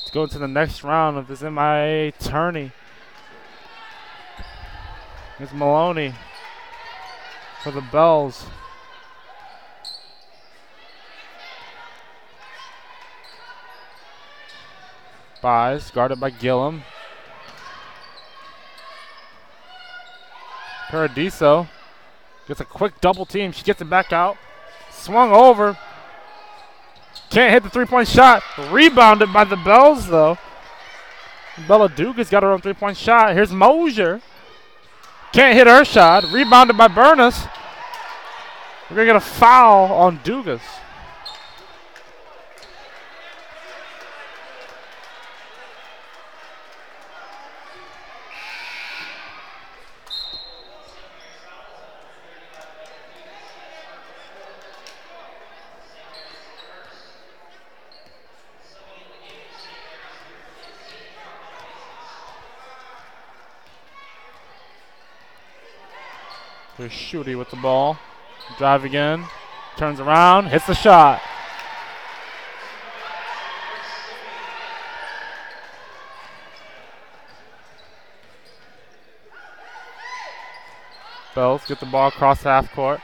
to go into the next round of this MIAA tourney. It's Maloney for the Bells. Buys, guarded by Gillum. Paradiso gets a quick double team. She gets it back out. Swung over. Can't hit the three-point shot. Rebounded by the Bells, though. Bella Dugas got her own three-point shot. Here's Mosier. Can't hit her shot. Rebounded by Burness. We're going to get a foul on Dugas. Here's Shooty with the ball. Drive again. Turns around. Hits the shot. Bells get the ball across half court.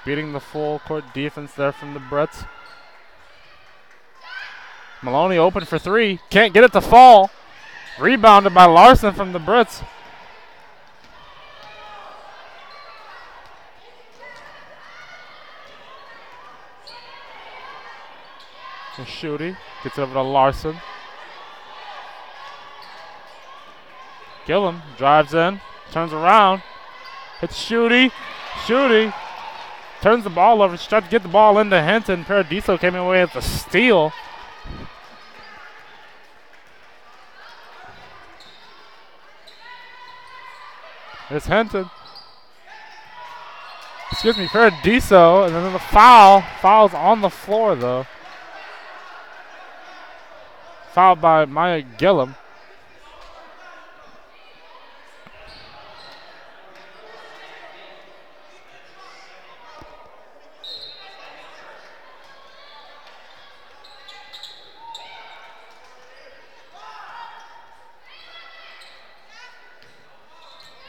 Beating the full court defense there from the Brits. Maloney open for three. Can't get it to fall. Rebounded by Larson from the Brits. And Shooty gets over to Larson. Gillum drives in, turns around, hits Shooty. Shooty turns the ball over. She tried to get the ball into Hinton. Paradiso came away with the steal. It's Hinton. Excuse me, Paradiso, and then the foul. Foul's on the floor, though. Fouled by Maya Gillum.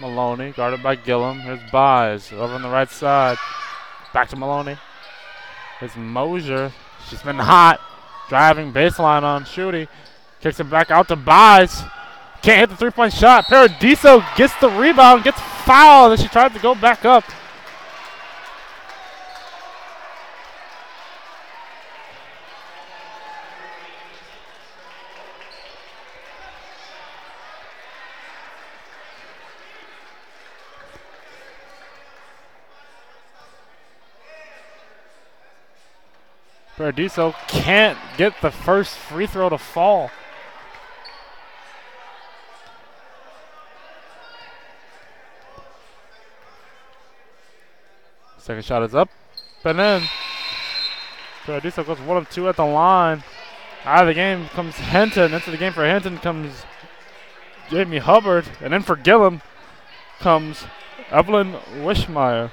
Maloney, guarded by Gillum. Here's Buys over on the right side. Back to Maloney. Here's Mosier. She's been hot. Driving baseline on Shooty. Kicks it back out to Buys. Can't hit the three-point shot. Paradiso gets the rebound, gets fouled as she tried to go back up. Paradiso can't get the first free throw to fall. Second shot is up and in. Paradiso goes 1 of 2 at the line. Out of the game comes Hinton. Into the game for Hinton comes Jamie Hubbard. And in for Gillum comes Evelyn Wishmeyer.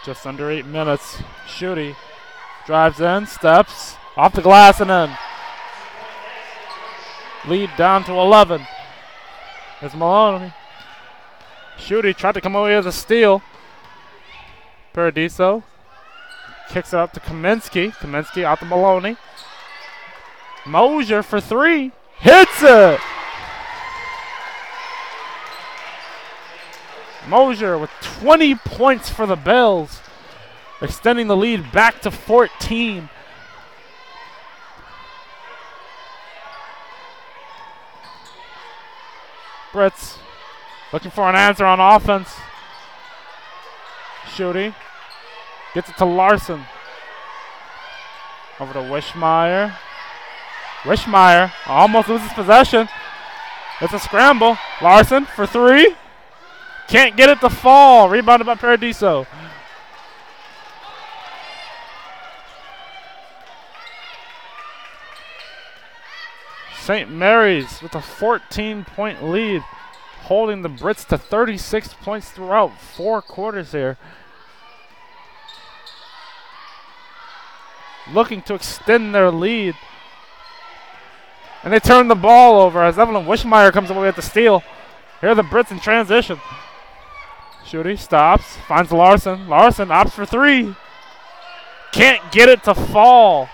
Just under 8 minutes. Shooty drives in, steps, off the glass and in. Lead down to 11. It's Maloney. Shooty tried to come away with a steal. Paradiso kicks it up to Kaminsky. Kaminsky out to Maloney. Mosier for three. Hits it! Mosier with 20 points for the Bells, extending the lead back to 14. Brits looking for an answer on offense. Shooty gets it to Larson. Over to Wishmeyer. Wishmeyer almost loses possession. It's a scramble. Larson for three. Can't get it to fall. Rebounded by Paradiso. St. Mary's with a 14-point lead, holding the Brits to 36 points throughout 4 quarters here. Looking to extend their lead. And they turn the ball over as Evelyn Wishmeyer comes away with the steal. Here are the Brits in transition. Shooty stops, finds Larson. Larson opts for three. Can't get it to fall.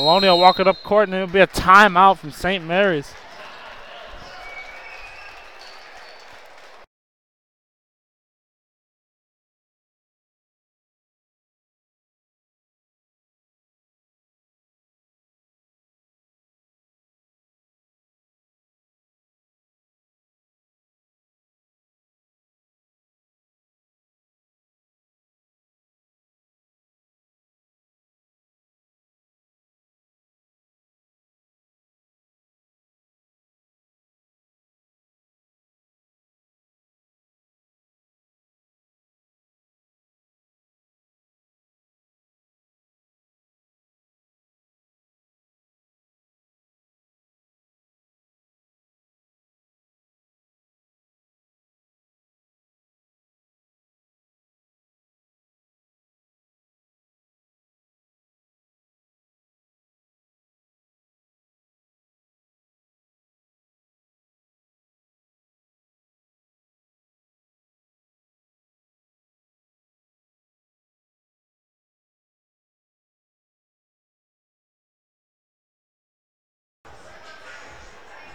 Maloney will walk it up court, and it'll be a timeout from St. Mary's.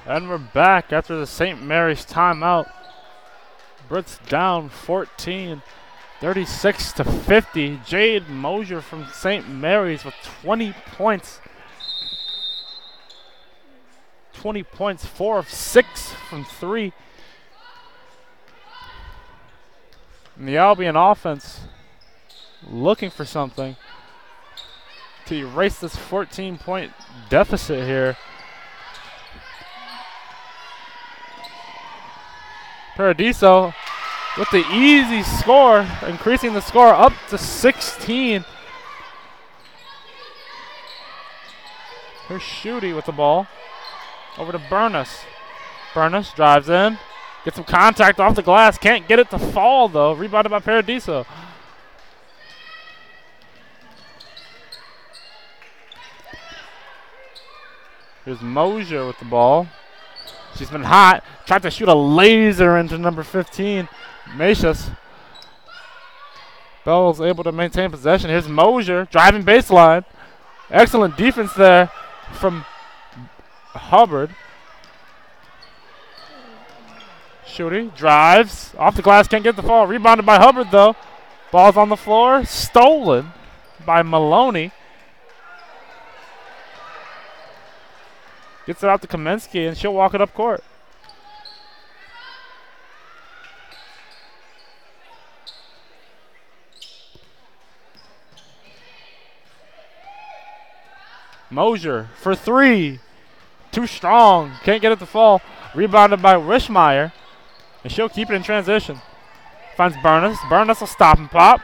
And we're back after the St. Mary's timeout. Brits down 14, 36 to 50. Jade Mosier from St. Mary's with 20 points. 20 points, 4 of 6 from 3. And the Albion offense looking for something to erase this 14-point deficit here. Paradiso with the easy score, increasing the score up to 16. Here's Schutte with the ball. Over to Burness. Burness drives in. Gets some contact off the glass. Can't get it to fall, though. Rebounded by Paradiso. Here's Mosier with the ball. She's been hot. Tried to shoot a laser into number 15, Macias. Bell's able to maintain possession. Here's Mosier driving baseline. Excellent defense there from Hubbard. Schutte drives. Off the glass, can't get the fall. Rebounded by Hubbard, though. Ball's on the floor. Stolen by Maloney. Gets it out to Kaminsky, and she'll walk it up court. Mosier for 3. Too strong. Can't get it to fall. Rebounded by Wishmeyer. And she'll keep it in transition. Finds Burness. Burness will stop and pop.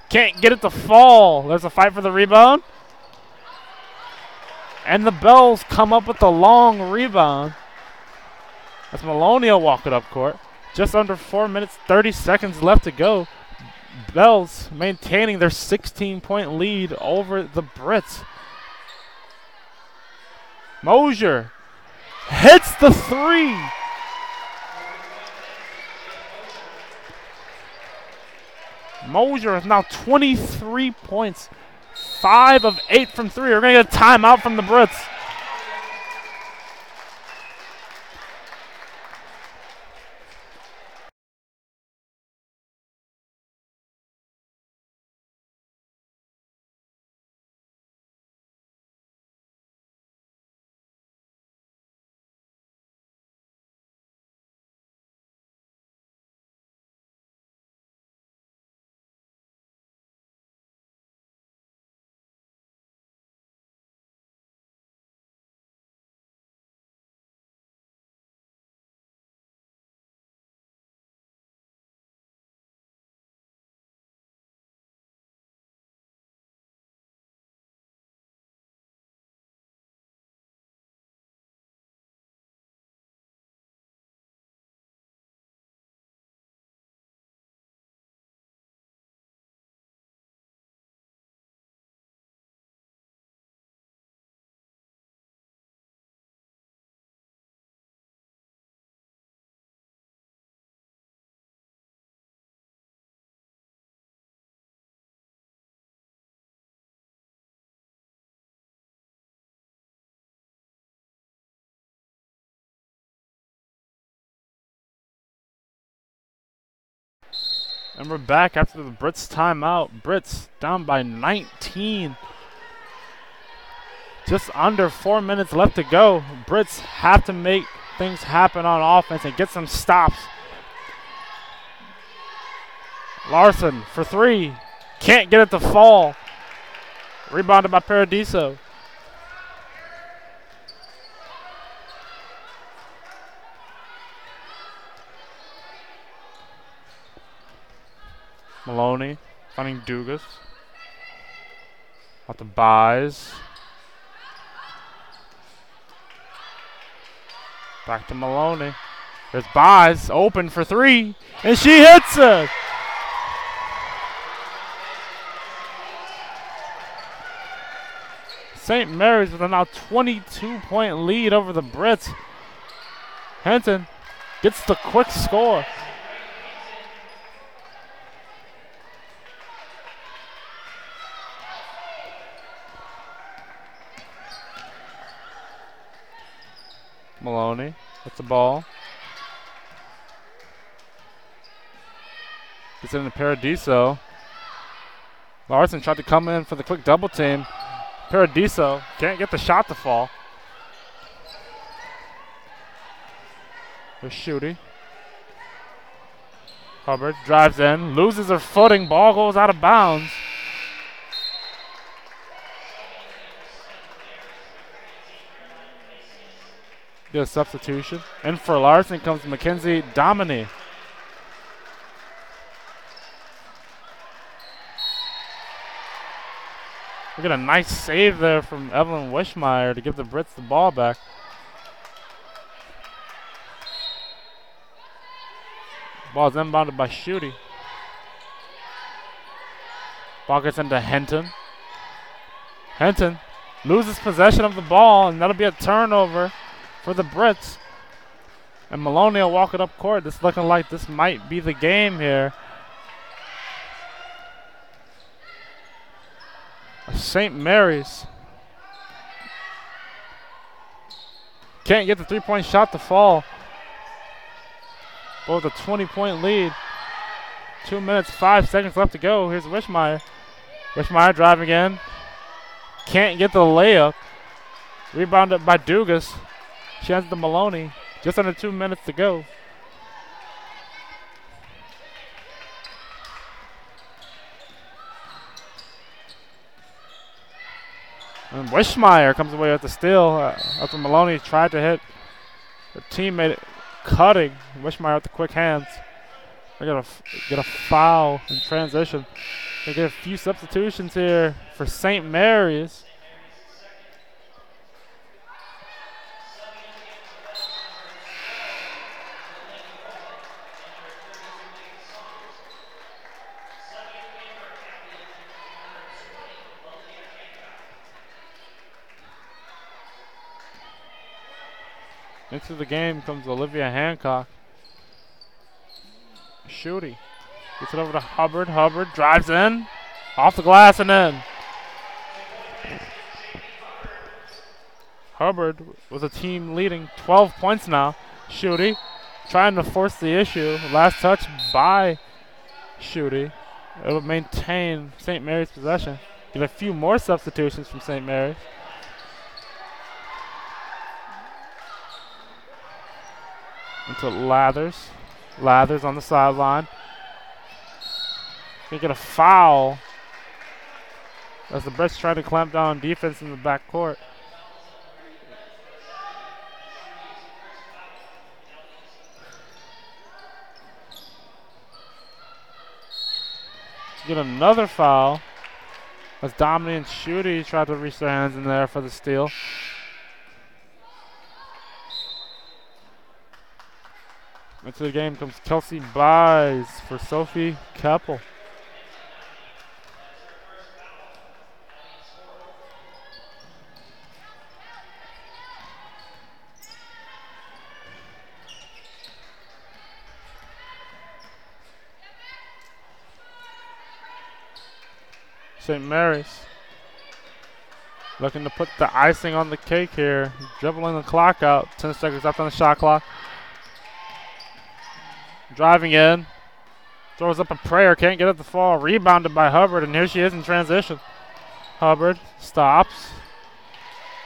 Can't get it to fall. There's a fight for the rebound. And the Bells come up with the long rebound. As Maloney will walk it up court. Just under 4 minutes, 30 seconds left to go. Bells maintaining their 16-point lead over the Brits. Mosier hits the 3. Mosier is now 23 points. 5 of 8 from 3. We're going to get a timeout from the Brits. And we're back after the Brits timeout. Brits down by 19. Just under 4 minutes left to go. Brits have to make things happen on offense and get some stops. Larson for three. Can't get it to fall. Rebounded by Paradiso. Maloney finding Dugas. Out to Buys. Back to Maloney. There's Buys open for three. And she hits it. St. Mary's with a now 22-point lead over the Brits. Henton gets the quick score. Maloney with the ball. Gets it into Paradiso. Larson tried to come in for the quick double team. Paradiso can't get the shot to fall. There's Shooty. Hubbard drives in, loses her footing, ball goes out of bounds. Get a substitution. In for Larson comes Mackenzie Dominy. We get a nice save there from Evelyn Wishmeyer to give the Brits the ball back. Ball's inbounded by Shooty. Ball gets into Henton. Henton loses possession of the ball, and that'll be a turnover for the Brits. And Maloney will walk it up court. This looking like this might be the game here. St. Mary's can't get the three-point shot to fall. But with a 20-point lead. 2 minutes, 5 seconds left to go. Here's Wishmeyer. Wishmeyer driving in. Can't get the layup. Rebounded by Dugas. She hands to Maloney. Just under 2 minutes to go. And Wishmeyer comes away with the steal after Maloney tried to hit her teammate cutting. Wishmeyer with the quick hands. They get a foul in transition. They get a few substitutions here for St. Mary's. Into the game comes Olivia Hancock. Shooty gets it over to Hubbard. Hubbard drives in, off the glass and in. Hubbard with a team leading 12 points now. Shooty trying to force the issue. Last touch by Shooty. It will maintain St. Mary's possession. Get a few more substitutions from St. Mary's. Into Lathers. Lathers on the sideline. They get a foul as the Brits try to clamp down on defense in the backcourt. Get another foul as Dominic and Shooty try to reach their hands in there for the steal. Into the game comes Kelsey Buys for Sophie Keppel. St. Mary's looking to put the icing on the cake here. Dribbling the clock out. 10 seconds left on the shot clock. Driving in. Throws up a prayer, can't get it to fall. Rebounded by Hubbard, and here she is in transition. Hubbard stops.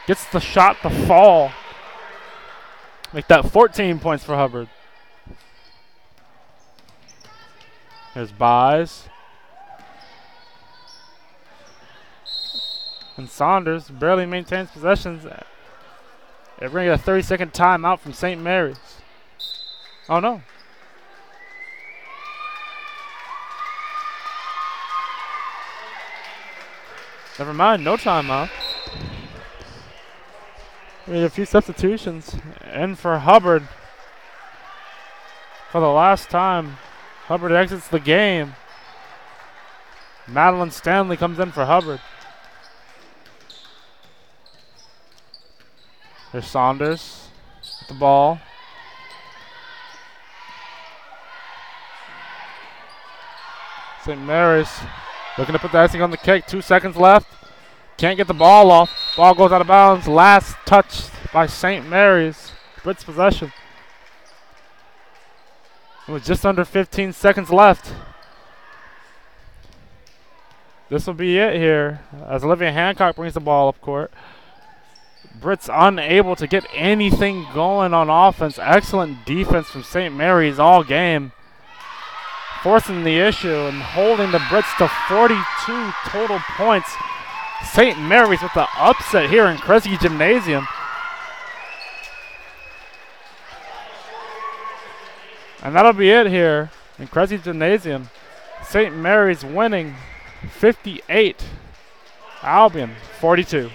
Gets the shot to fall. Make that 14 points for Hubbard. Here's Buys. And Saunders barely maintains possessions. They're going to get a 30-second timeout from St. Mary's. Oh, no. Never mind, no timeout. We need a few substitutions. And for Hubbard, for the last time, Hubbard exits the game. Madeline Stanley comes in for Hubbard. There's Saunders with the ball. St. Mary's looking to put the icing on the cake. 2 seconds left. Can't get the ball off. Ball goes out of bounds. Last touch by St. Mary's. Brits possession. It was just under 15 seconds left. This will be it here as Olivia Hancock brings the ball up court. Brits unable to get anything going on offense. Excellent defense from St. Mary's all game. Forcing the issue and holding the Brits to 42 total points. St. Mary's with the upset here in Kresge Gymnasium. And that'll be it here in Kresge Gymnasium. St. Mary's winning 58. Albion 42.